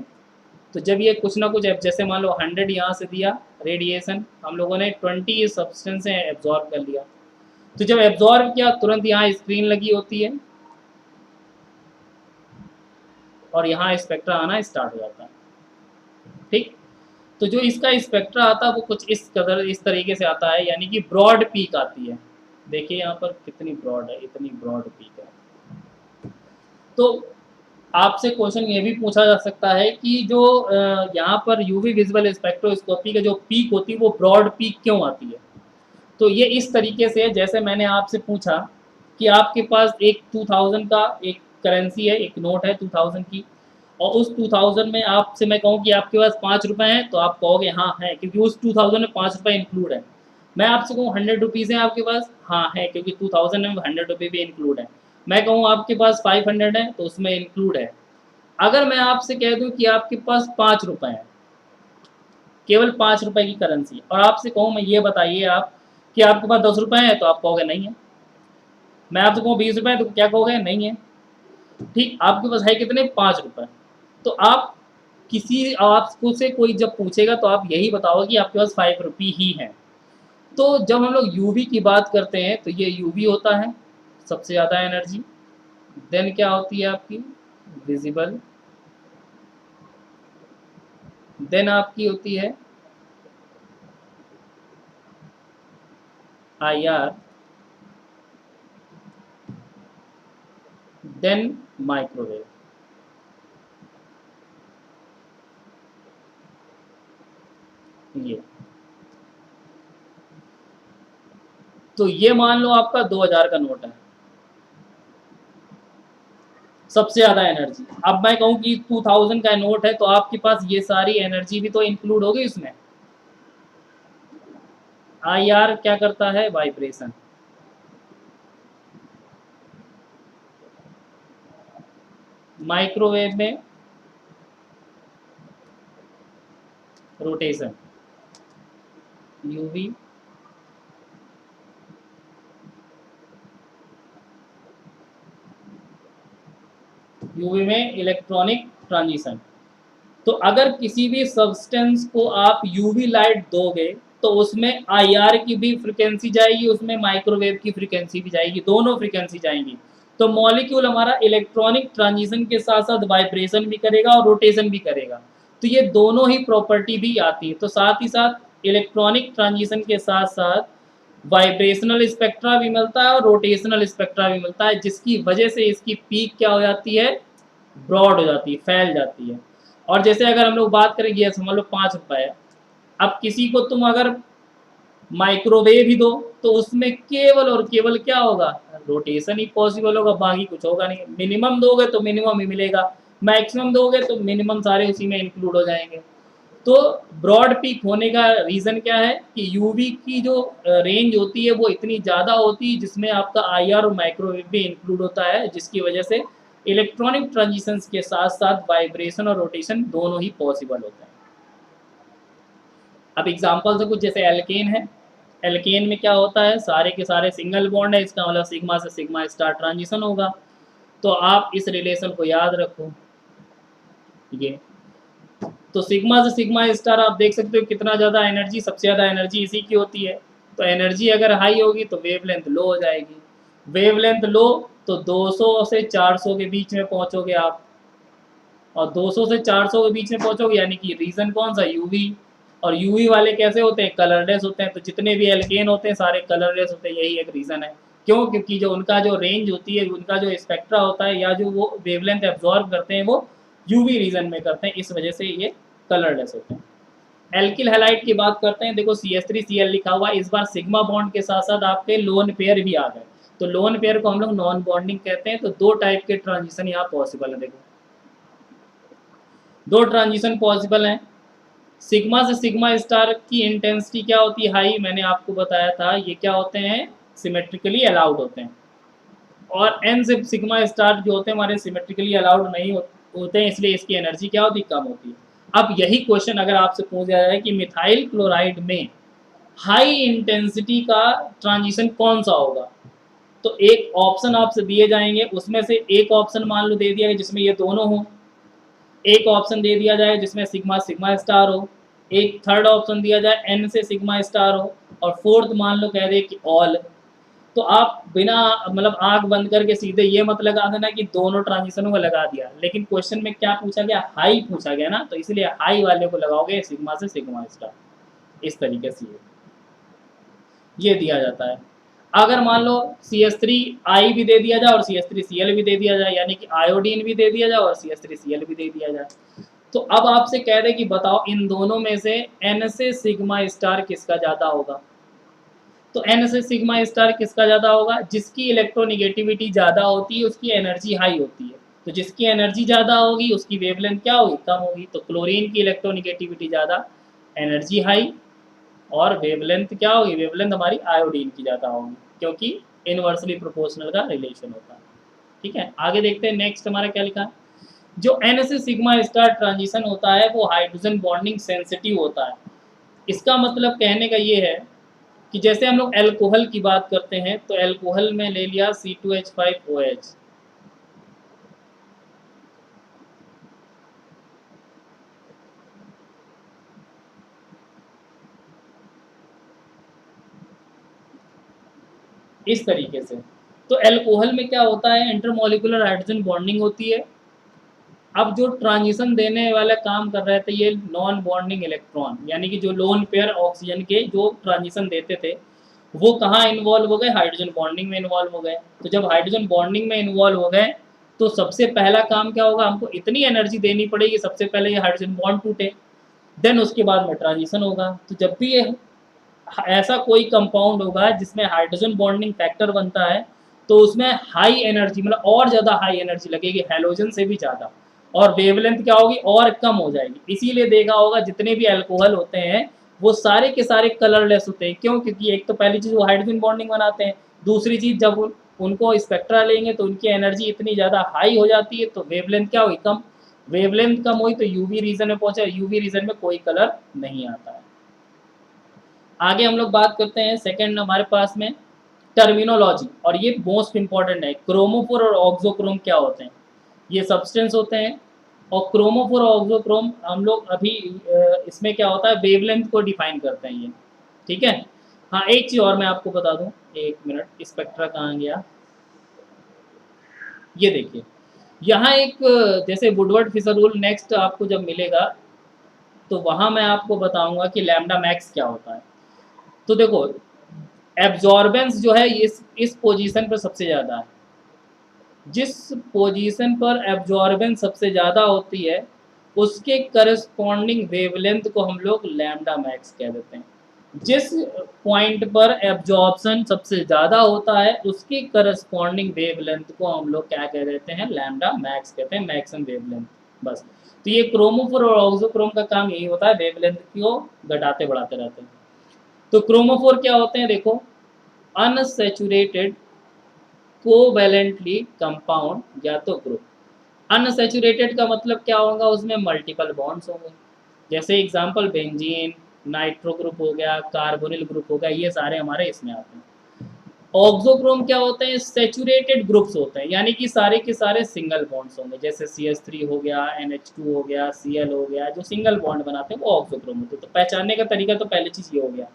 तो जब ये कुछ ना कुछ जैसे मान लो 100 यहाँ से दिया रेडिएशन, हम लोगों ने 20 सब्सटेंस से एब्जॉर्ब कर लिया, तो जब एब्जॉर्ब किया तुरंत यहाँ स्क्रीन लगी होती है और यहाँ स्पेक्ट्रा आना स्टार्ट हो जाता है। ठीक, तो जो इसका स्पेक्ट्रा आता है वो कुछ इस तरीके से आता है, यानी कि ब्रॉड पीक आती है। देखिए यहाँ पर कितनी ब्रॉड है, इतनी ब्रॉड पीक है। तो आपसे क्वेश्चन ये भी पूछा जा सकता है कि जो यहाँ पर यूवी विजुअल स्पेक्ट्रोस्कोपी का जो पीक होती है वो ब्रॉड पीक क्यों आती है? तो ये इस तरीके से, जैसे मैंने आपसे पूछा कि आपके पास एक 2000 का एक करेंसी है, एक नोट है 2000 की, और उस 2000 में आपसे मैं कहूँ कि आपके पास 5 रुपये हैं, तो आप कहोगे हाँ है, क्योंकि उस 2000 में 5 रुपये इंक्लूड है। मैं आपसे कहूँ 100 रुपीज़ है आपके पास, हाँ है, क्योंकि 2000 में 100 रुपये भी इंक्लूड है। मैं कहूँ आपके पास 500 है, तो उसमें इंक्लूड है। अगर मैं आपसे कह दूं कि आपके पास 5 रुपए हैं, केवल 5 रुपए की करेंसी, और आपसे कहूं मैं ये बताइए आप कि आपके पास 10 रुपए हैं, तो आप कहोगे नहीं है। मैं आपसे कहूँ 20 रुपए, तो क्या कहोगे? नहीं है। ठीक, आपके पास है कितने? 5 रुपए। तो आप किसी आपको से कोई जब पूछेगा तो आप यही बताओगे कि आपके पास 5 रुपये ही है। तो जब हम लोग यूवी की बात करते हैं तो ये यूवी होता है सबसे ज़्यादा एनर्जी। देन क्या होती है आपकी? विजिबल। देन आपकी होती है IR, देन माइक्रोवेव। ये तो ये मान लो आपका 2000 का नोट है, सबसे ज्यादा एनर्जी। अब मैं कहूँ कि 2000 का नोट है, तो आपके पास ये सारी एनर्जी भी तो इंक्लूड होगी इसमें। IR क्या करता है? वाइब्रेशन। माइक्रोवेव में रोटेशन। यूवी में इलेक्ट्रॉनिक ट्रांजिशन। तो अगर किसी भी सब्सटेंस को आप यूवी लाइट दोगे तो उसमें IR की भी फ्रिक्वेंसी जाएगी, उसमें माइक्रोवेव की फ्रिक्वेंसी भी जाएगी, दोनों फ्रिक्वेंसी जाएंगी। तो मॉलिक्यूल हमारा इलेक्ट्रॉनिक ट्रांजिशन के साथ साथ वाइब्रेशन भी करेगा और रोटेशन भी करेगा। तो ये दोनों ही प्रॉपर्टी भी आती है। तो साथ ही साथ इलेक्ट्रॉनिक ट्रांजिशन के साथ साथ वाइब्रेशनल स्पेक्ट्रा भी मिलता है और रोटेशनल स्पेक्ट्रा भी मिलता है, जिसकी वजह से इसकी पीक क्या हो जाती है? ब्रॉड हो जाती है, फैल जाती है। और जैसे अगर हम लोग बात करें, ये समझ लो 5 रुपए है, अब किसी को तुम अगर माइक्रोवेव ही दो तो उसमें केवल और केवल क्या होगा? रोटेशन ही पॉसिबल होगा, बाकी कुछ होगा नहीं। मिनिमम दोगे तो मिनिमम ही मिलेगा, मैक्सिमम दोगे तो मिनिमम सारे उसी में इंक्लूड हो जाएंगे। तो ब्रॉड पीक होने का रीज़न क्या है कि यूवी की जो रेंज होती है वो इतनी ज़्यादा होती है, जिसमें आपका IR और माइक्रोवेव भी इंक्लूड होता है, जिसकी वजह से इलेक्ट्रॉनिक ट्रांजिशंस के साथ साथ वाइब्रेशन और रोटेशन दोनों ही पॉसिबल होते हैं। अब एग्जांपल से कुछ, जैसे एल्केन है, एल्केन में क्या होता है? सारे के सारे सिंगल बॉन्ड है, इसका मतलब सिग्मा से सिग्मा स्टार ट्रांजिशन होगा। तो आप इस रिलेशन को याद रखो। ये तो सिग्मा से सिग्मा स्टार आप देख सकते हो कितना ज़्यादा एनर्जी, सबसे ज़्यादा एनर्जी इसी की होती है। तो एनर्जी अगर हाई होगी तो वेवलेंथ लो हो जाएगी, वेवलेंथ लो तो 200 से 400 के बीच में पहुंचोगे आप, और 200 से 400 के बीच में पहुंचोगे, यानी कि रीजन कौन सा? यूवी। और यूवी वाले कैसे होते हैं? कलरलेस होते हैं। तो जितने भी एल्केन होते हैं सारे कलरलेस होते हैं, यही एक रीज़न है। क्यों? क्योंकि जो उनका जो रेंज होती है, उनका जो स्पेक्ट्रा होता है, या जो वो वेवलेंथ एब्जॉर्ब करते हैं वो यूवी रीजन में करते हैं, इस वजह से ये कलरलेस होते हैं। एल्किल हैलाइड की बात करते हैं, देखो CH3Cl लिखा हुआ, इस बार सिग्मा बॉन्ड के साथ साथ आपके लोन पेयर भी आ गए। तो लोन पेयर को हम लोग नॉन बॉन्डिंग कहते हैं। तो दो टाइप के ट्रांजिशन यहाँ पॉसिबल है। देखो दो ट्रांजिशन पॉसिबल हैं। सिग्मा से सिग्मा स्टार की इंटेंसिटी क्या होती है? हाई। मैंने आपको बताया था ये क्या होते हैं? सिमेट्रिकली अलाउड होते हैं। और एन से सिग्मा स्टार जो होते हैं हमारे सिमेट्रिकली अलाउड नहीं होते हैं, इसलिए इसकी एनर्जी क्या होती है, कम होती है। अब यही क्वेश्चन अगर आपसे पूछ दिया जाए कि मिथाइल क्लोराइड में हाई इंटेंसिटी का ट्रांजिशन कौन सा होगा, तो एक ऑप्शन आपसे दिए जाएंगे, उसमें से एक ऑप्शन मान लो दे दिया गया जिसमें ये दोनों हो, एक ऑप्शन दे दिया जाए जिसमें सिग्मा सिग्मा स्टार हो, एक थर्ड ऑप्शन दिया जाए एन से सिग्मा स्टार हो, और फोर्थ मान लो कह दे कि ऑल। तो आप बिना मतलब आंख बंद करके सीधे ये मत लगा देना कि दोनों ट्रांजिशनों को लगा दिया, लेकिन क्वेश्चन में क्या पूछा गया, हाई पूछा गया ना, तो इसलिए हाई वाले को लगाओगे सिग्मा से सिग्मा स्टार, इस तरीके से ये दिया जाता है। अगर मान लो CH3I भी दे दिया जाए और CH3Cl भी दे दिया जाए, यानी कि आयोडीन भी दे दिया जाए और CH3Cl भी दे दिया जाए, तो अब आपसे कह दे कि बताओ इन दोनों में से N से सिग्मा स्टार किसका ज़्यादा होगा, तो N से सिग्मा स्टार किसका ज़्यादा होगा, जिसकी इलेक्ट्रोनिगेटिविटी ज़्यादा होती है उसकी एनर्जी हाई होती है, तो जिसकी एनर्जी ज़्यादा होगी उसकी वेवलेंथ क्या होगी, कम होगी। तो क्लोरीन की इलेक्ट्रोनिगेटिविटी ज़्यादा, एनर्जी हाई, और वेवलेंथ क्या होगी, वेवलेंथ हमारी आयोडीन की ज़्यादा होगी, क्योंकि इनवर्सली प्रोपोर्शनल का रिलेशन होता है। ठीक है, आगे देखते हैं नेक्स्ट हमारा क्या लिखा है। जो एन से सिग्मा स्टार ट्रांजिशन होता है वो हाइड्रोजन बॉन्डिंग सेंसिटिव होता है। इसका मतलब कहने का ये है कि जैसे हम लोग एल्कोहल की बात करते हैं, तो एल्कोहल में ले लिया C2H5OH, इस तरीके से। तो एल्कोहल में क्या होता है, इंटरमोलिकुलर हाइड्रोजन बॉन्डिंग होती है। अब जो ट्रांजिशन देने वाला काम कर रहे थे ये नॉन बॉन्डिंग इलेक्ट्रॉन, यानी कि जो लोन पेयर ऑक्सीजन के जो ट्रांजिशन देते थे, वो कहाँ इन्वॉल्व हो गए, हाइड्रोजन बॉन्डिंग में इन्वॉल्व हो गए। तो जब हाइड्रोजन बॉन्डिंग में इन्वॉल्व हो गए तो सबसे पहला काम क्या होगा, हमको इतनी एनर्जी देनी पड़ेगी सबसे पहले ये हाइड्रोजन बॉन्ड टूटे, देन उसके बाद में ट्रांजिशन होगा। तो जब भी ये ऐसा कोई कंपाउंड होगा जिसमें हाइड्रोजन बॉन्डिंग फैक्टर बनता है, तो उसमें हाई एनर्जी मतलब और ज़्यादा हाई एनर्जी लगेगी, हैलोजन से भी ज़्यादा, और वेवलेंथ क्या होगी, और कम हो जाएगी। इसीलिए देखा होगा जितने भी अल्कोहल होते हैं वो सारे के सारे कलरलेस होते हैं। क्यों, क्योंकि एक तो पहली चीज़ वो हाइड्रोजन बॉन्डिंग बनाते हैं, दूसरी चीज़ जब उनको स्पेक्ट्रा लेंगे तो उनकी एनर्जी इतनी ज़्यादा हाई हो जाती है, तो वेवलेंथ क्या होगी, कम। वेवलेंथ कम हुई तो यूवी रीजन में पहुंचा, यूवी रीजन में कोई कलर नहीं आता है। आगे हम लोग बात करते हैं सेकंड हमारे पास में टर्मिनोलॉजी, और ये मोस्ट इंपॉर्टेंट है। क्रोमोफोर और ऑक्सोक्रोम क्या होते हैं, ये सब्सटेंस होते हैं। और क्रोमोफोर और ऑक्सोक्रोम हम लोग अभी इसमें क्या होता है, वेवलेंथ को डिफाइन करते हैं ये। ठीक है। हाँ, एक चीज़ और मैं आपको बता दूं, एक मिनट, स्पेक्ट्रा कहाँ गया, ये देखिए यहाँ एक जैसे वुडवर्ड फिशर रूल नेक्स्ट आपको जब मिलेगा तो वहाँ मैं आपको बताऊंगा कि लैम्डा मैक्स क्या होता है। तो देखो एब्जॉर्बेंस जो है इस पोजीशन पर सबसे ज़्यादा है, जिस पोजीशन पर एब्जॉर्बेंस सबसे ज़्यादा होती है उसके करस्पॉन्डिंग वेवलेंथ को हम लोग लैम्डा मैक्स कह देते हैं। जिस पॉइंट पर एब्जॉर्प्शन सबसे ज़्यादा होता है उसकी करस्पॉन्डिंग वेवलेंथ को हम लोग क्या कह देते हैं, लैम्डा मैक्स कहते हैं, मैक्सिमम वेवलेंथ। बस, तो ये क्रोमोफोर और ऑक्सोक्रोम का काम यही होता है, वेवलेंथ को घटाते बढ़ाते रहते हैं। तो क्रोमोफोर क्या होते हैं, देखो अनसैचुरेटेड कोवैलेंटली कंपाउंड या तो ग्रुप। अनसैचुरेटेड का मतलब क्या होगा, उसमें मल्टीपल बॉन्ड्स होंगे, जैसे एग्जांपल बेंजीन, नाइट्रो ग्रुप हो गया, कार्बोनिल ग्रुप हो गया, ये सारे हमारे इसमें आते हैं। ऑक्सोक्रोम क्या होते हैं, सैचुरेटेड ग्रुप्स होते हैं, यानी कि सारे के सारे सिंगल बॉन्ड्स होंगे, जैसे CH3 हो गया, NH2 हो गया, Cl हो गया, जो सिंगल बॉन्ड बनाते हैं वो ऑक्सोक्रोम होते हैं। तो पहचानने का तरीका तो पहली चीज ये हो गया।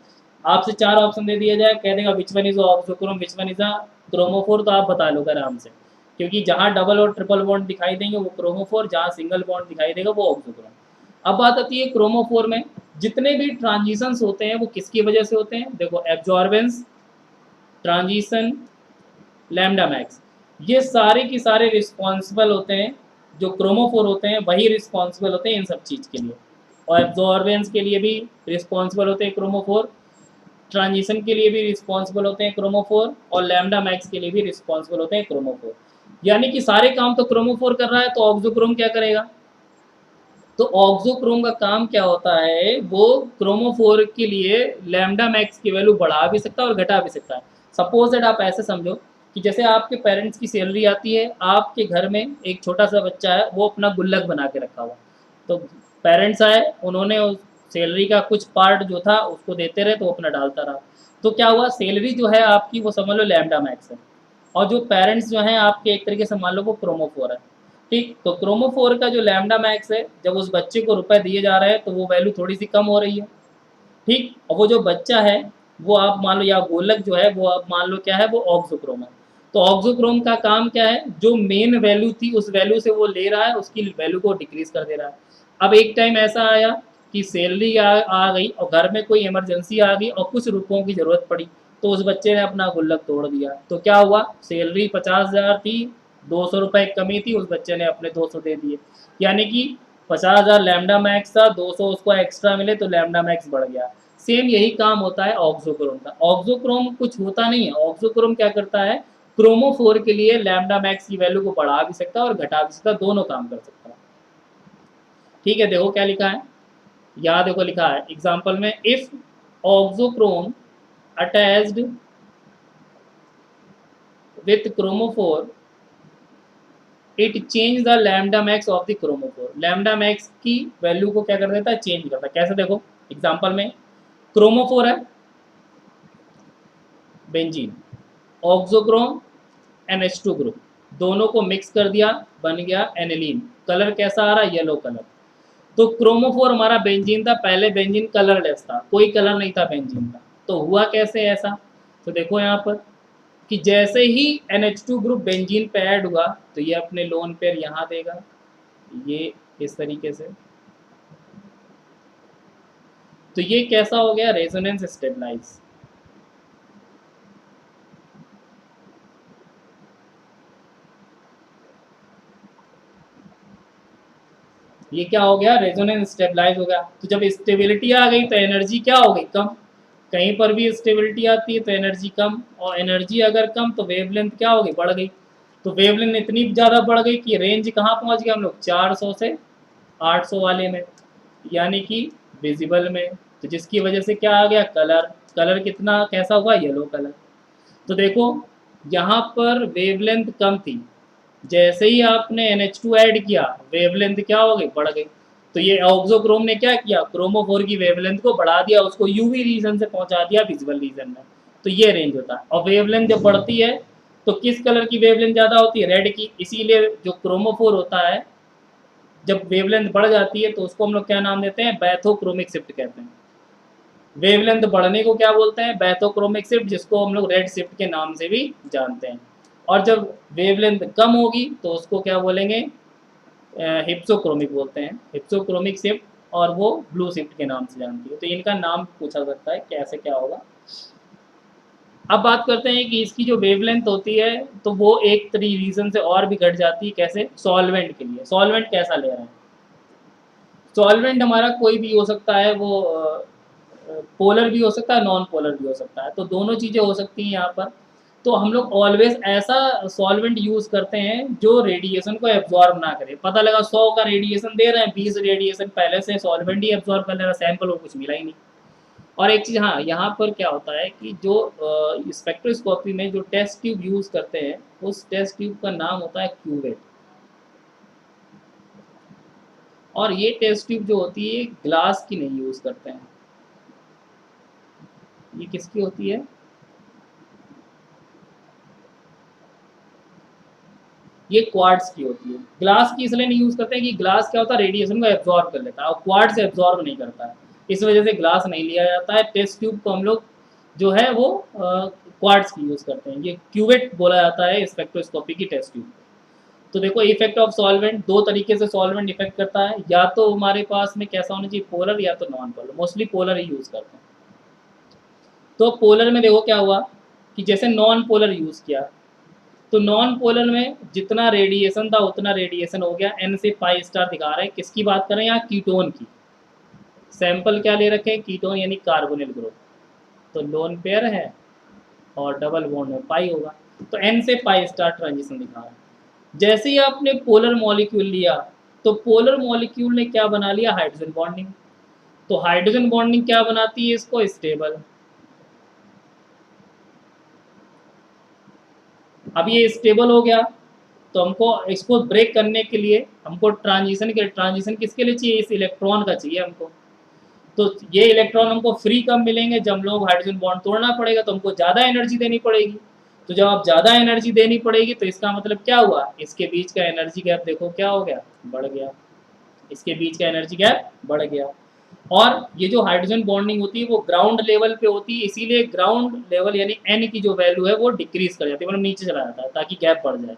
आपसे 4 ऑप्शन दे दिया जाए, कह देगा which one is auxochrome, which one is a chromophore, तो आप बता लो आराम से, क्योंकि जहाँ डबल और ट्रिपल बॉन्ड दिखाई देंगे वो क्रोमोफोर, जहाँ सिंगल बॉन्ड दिखाई देगा वो ऑक्सोक्रोम। अब बात आती है क्रोमोफोर में जितने भी ट्रांजिशंस होते हैं वो किसकी वजह से होते हैं, देखो एब्जॉर्बेंस, ट्रांजिशन, लैम्डा मैक्स, ये सारे की सारे रिस्पॉन्सिबल होते हैं। जो क्रोमोफोर होते हैं वही रिस्पॉन्सिबल होते हैं इन सब चीज़ के लिए, और एब्जॉर्बेंस के लिए भी रिस्पॉन्सिबल होते हैं क्रोमोफोर, ट्रांजिशन के लिए भी रिस्पॉन्सिबल होते हैं क्रोमोफोर, और लैम्डा मैक्स के लिए भी रिस्पॉन्सिबल होते हैं क्रोमोफोर। यानी कि सारे काम तो क्रोमोफोर कर रहा है, तो ऑक्सोक्रोम क्या करेगा, तो ऑक्सोक्रोम का काम क्या होता है, वो क्रोमोफोर के लिए लैम्डा मैक्स की वैल्यू बढ़ा भी सकता है और घटा भी सकता है। सपोज दैट आप ऐसे समझो कि जैसे आपके पेरेंट्स की सैलरी आती है, आपके घर में एक छोटा सा बच्चा है, वो अपना गुल्लक बना के रखा हुआ, तो पेरेंट्स आए, उन्होंने उस सैलरी का कुछ पार्ट जो था उसको देते रहे, तो वो अपना डालता रहा। तो क्या हुआ, सैलरी जो है आपकी वो समझ लो लैम्डा मैक्स है, और जो पेरेंट्स जो हैं आपके एक तरीके से मान लो वो क्रोमोफोर है। ठीक, तो क्रोमोफोर का जो लैम्डा मैक्स है, जब उस बच्चे को रुपए दिए जा रहे हैं तो वो वैल्यू थोड़ी सी कम हो रही है। ठीक, और वो जो बच्चा है वो आप मान लो, या गोलक जो है वो आप मान लो क्या है, वो ऑक्सोक्रोम है। तो ऑक्सोक्रोम का काम क्या है, जो मेन वैल्यू थी उस वैल्यू से वो ले रहा है, उसकी वैल्यू को डिक्रीज कर दे रहा है। अब एक टाइम ऐसा आया कि सैलरी आ गई और घर में कोई इमरजेंसी आ गई और कुछ रुपयों की ज़रूरत पड़ी, तो उस बच्चे ने अपना गुल्लक तोड़ दिया। तो क्या हुआ, सैलरी 50,000 थी, 200 रुपये कमी थी, उस बच्चे ने अपने 200 दे दिए। यानी कि 50,000 लैम्डा मैक्स था, 200 उसको एक्स्ट्रा मिले तो लैम्डा मैक्स बढ़ गया। सेम यही काम होता है ऑक्सोक्रोम का। ऑक्सोक्रोम कुछ होता नहीं है, ऑक्सोक्रोम क्या करता है, क्रोमोफोर के लिए लैम्डा मैक्स की वैल्यू को बढ़ा भी सकता है और घटा भी सकता है, दोनों काम कर सकता है। ठीक है, देखो क्या लिखा है, यहाँ देखो लिखा है एग्जाम्पल में, if auxochrome attached with chromophore it change the lambda max of the chromophore. Lambda max की वैल्यू को क्या कर देता है, चेंज करता है। कैसे, देखो एग्जाम्पल में, क्रोमोफोर है बेंजीन, ऑक्सोक्रोम NH2 ग्रुप, दोनों को मिक्स कर दिया, बन गया एनिलीन। कलर कैसा आ रहा है, येलो कलर। तो क्रोमोफोर हमारा बेंजीन था, पहले बेंजीन कलरलेस था, कोई कलर नहीं था बेंजीन का। तो हुआ कैसे ऐसा, तो देखो यहाँ पर कि जैसे ही NH2 ग्रुप बेंजीन पे ऐड हुआ, तो ये अपने लोन पेयर यहाँ देगा, ये इस तरीके से। तो ये कैसा हो गया, रेजोनेंस स्टेबलाइज। ये क्या हो गया, रेजोनेंस स्टेबलाइज हो गया। तो जब स्टेबिलिटी आ गई तो एनर्जी क्या हो गई, कम। कहीं पर भी स्टेबिलिटी आती है तो एनर्जी कम, और एनर्जी अगर कम तो वेवलेंथ क्या हो गई, बढ़ गई। तो वेवलेंथ इतनी ज़्यादा बढ़ गई कि रेंज कहाँ पहुँच गया हम लोग, 400 से 800 वाले में, यानी कि विजिबल में। तो जिसकी वजह से क्या आ गया, कलर। कलर कितना कैसा हुआ, येलो कलर। तो देखो यहाँ पर वेवलेंथ कम थी, जैसे ही आपने NH2 ऐड किया, वेवलेंथ क्या हो गई, बढ़ गई। तो ये ऑक्सोक्रोम ने क्या किया, क्रोमोफोर की वेवलेंथ को बढ़ा दिया, उसको यूवी रीजन से पहुंचा दिया विजुअल रीजन में। तो ये रेंज होता है। और वेवलेंथ जब बढ़ती है तो किस कलर की वेवलेंथ ज़्यादा होती है, रेड की। इसीलिए जो क्रोमोफोर होता है, जब वेवलेंथ बढ़ जाती है तो उसको हम लोग क्या नाम देते हैं, बैथोक्रोमिक शिफ्ट कहते हैं। वेवलेंथ बढ़ने को क्या बोलते हैं, बैथोक्रोमिक शिफ्ट, जिसको हम लोग रेड शिफ्ट के नाम से भी जानते हैं। और जब वेवलेंथ कम होगी तो उसको क्या बोलेंगे, हिप्सोक्रोमिक बोलते हैं, हिप्सोक्रोमिक शिफ्ट। और वो ब्लू शिफ्ट के नाम से जानती है। तो इनका नाम पूछा सकता है कैसे क्या होगा। अब बात करते हैं कि इसकी जो वेवलेंथ होती है, तो वो एक रीजन से और भी घट जाती है। कैसे, सॉल्वेंट के लिए। सॉल्वेंट कैसा ले रहे हैं, सॉल्वेंट हमारा कोई भी हो सकता है, वो पोलर भी हो सकता है, नॉन पोलर भी हो सकता है। तो दोनों चीज़ें हो सकती हैं यहाँ पर। तो हम लोग ऑलवेज ऐसा सॉल्वेंट यूज़ करते हैं जो रेडिएशन को एब्जॉर्ब ना करे। पता लगा 100 का रेडिएशन दे रहे हैं, 20 रेडिएशन पहले से सॉल्वेंट ही एब्जॉर्ब कर ले रहा, सैंपल को कुछ मिला ही नहीं। और एक चीज़, हाँ, यहाँ पर क्या होता है कि जो स्पेक्ट्रोस्कोपी में जो टेस्ट ट्यूब यूज़ करते हैं, उस टेस्ट ट्यूब का नाम होता है क्यूवेट। और ये टेस्ट ट्यूब जो होती है ग्लास की नहीं यूज़ करते हैं, ये किसकी होती है, ये क्वार्ट्स की होती है। ग्लास की इसलिए नहीं यूज़ करते हैं कि ग्लास क्या होता है, रेडिएशन को एब्जॉर्ब कर लेता है, और क्वार्ट्स एब्जॉर्ब नहीं करता है। इस वजह से ग्लास नहीं लिया जाता है। टेस्ट ट्यूब को हम लोग जो है वो क्वार्ट्स की यूज़ करते हैं। ये क्यूवेट बोला जाता है स्पेक्ट्रोस्कोपी की टेस्ट ट्यूब। तो देखो इफेक्ट ऑफ सॉल्वेंट, दो तरीके से सॉल्वेंट इफेक्ट करता है। या तो हमारे पास में कैसा होना चाहिए, पोलर या तो नॉन पोलर। मोस्टली पोलर ही यूज़ करते हैं। तो पोलर में देखो क्या हुआ कि जैसे नॉन पोलर यूज़ किया, तो नॉन पोलर में जितना रेडिएशन था उतना रेडिएशन हो गया। एन से पाई स्टार दिखा रहे हैं, किसकी बात कर रहे हैं यहाँ, कीटोन की। सैंपल क्या ले रखे हैं, कीटोन यानी कार्बोनिल ग्रुप। तो लोन पेयर है और डबल बॉन्ड में पाई होगा, तो एन से पाई स्टार ट्रांजिशन दिखा रहा है। जैसे ही आपने पोलर मॉलिक्यूल लिया, तो पोलर मॉलिक्यूल ने क्या बना लिया, हाइड्रोजन बॉन्डिंग। तो हाइड्रोजन बॉन्डिंग क्या बनाती है इसको, स्टेबल। अब ये स्टेबल हो गया, तो हमको इसको ब्रेक करने के लिए हमको ट्रांजिशन किसके लिए चाहिए, इस इलेक्ट्रॉन का चाहिए हमको। तो ये इलेक्ट्रॉन हमको फ्री कब मिलेंगे, जब हम लोग हाइड्रोजन बॉन्ड तोड़ना पड़ेगा, तो हमको ज़्यादा एनर्जी देनी पड़ेगी। तो जब आप ज़्यादा एनर्जी देनी पड़ेगी तो इसका मतलब क्या हुआ, इसके बीच का एनर्जी गैप देखो क्या हो गया, बढ़ गया। इसके बीच का एनर्जी गैप बढ़ गया। और ये जो हाइड्रोजन बॉन्डिंग होती है वो ग्राउंड लेवल पे होती है, इसीलिए ग्राउंड लेवल यानी एन की जो वैल्यू है वो डिक्रीज कर जाती है, मतलब नीचे चला जाता है ताकि गैप बढ़ जाए।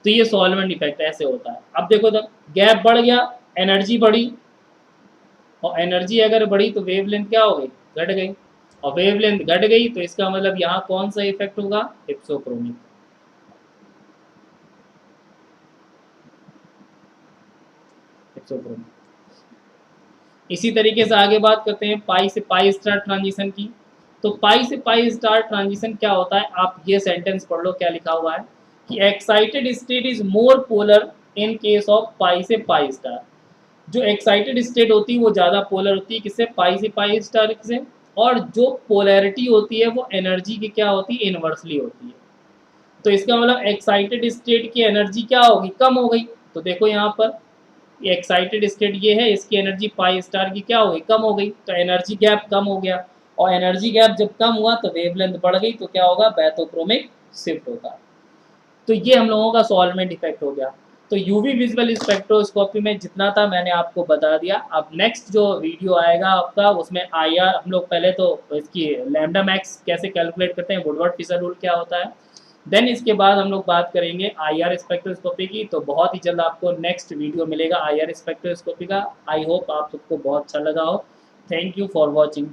तो ये सॉल्वेंट इफेक्ट ऐसे होता है। अब देखो, जब गैप बढ़ गया, एनर्जी बढ़ी, और एनर्जी अगर बढ़ी तो वेवलेंथ क्या हो गई, घट गई। और वेवलेंथ घट गई तो इसका मतलब यहाँ कौन सा इफेक्ट होगा, हिप्सोक्रोमिक। हिप्सोक्रोमिक। इसी तरीके से आगे बात करते हैं पाई से पाई स्टार ट्रांजिशन की। तो पाई से पाई स्टार ट्रांजिशन क्या होता है, आप ये सेंटेंस पढ़ लो क्या लिखा हुआ है कि excited state is more polar in case of pi से पाई स्टार। जो एक्साइटेड स्टेट होती है वो ज़्यादा पोलर होती है, किससे, पाई से पाई स्टार से। और जो पोलैरिटी होती है वो एनर्जी की क्या होती है, इनवर्सली होती है। तो इसका मतलब एक्साइटेड स्टेट की एनर्जी क्या होगी, कम हो गई। तो देखो यहाँ पर एक्साइटेड स्टेट ये है, इसकी एनर्जी पाई स्टार की क्या हो गई, कम हो गई, तो एनर्जी गैप कम हो गया। और एनर्जी गैप जब कम हुआ तो वेवलेंथ बढ़ गई, तो क्या होगा, बैथोक्रोमिक शिफ्ट होगा। तो ये हम लोगों का सॉल्वेंट इफेक्ट हो गया। तो यूवी विजुअल स्पेक्ट्रोस्कोपी में जितना था मैंने आपको बता दिया। अब नेक्स्ट जो वीडियो आएगा आपका, उसमें आईआर, हम लोग पहले तो इसकी लैम्डा मैक्स कैसे कैलकुलेट करते हैं, वुडवर्ड फिशर रूल क्या होता है, देन इसके बाद हम लोग बात करेंगे आईआर स्पेक्ट्रोस्कोपी की। तो बहुत ही जल्द आपको नेक्स्ट वीडियो मिलेगा आईआर स्पेक्ट्रोस्कोपी का। आई होप आप सबको बहुत अच्छा लगा हो। Thank you for watching.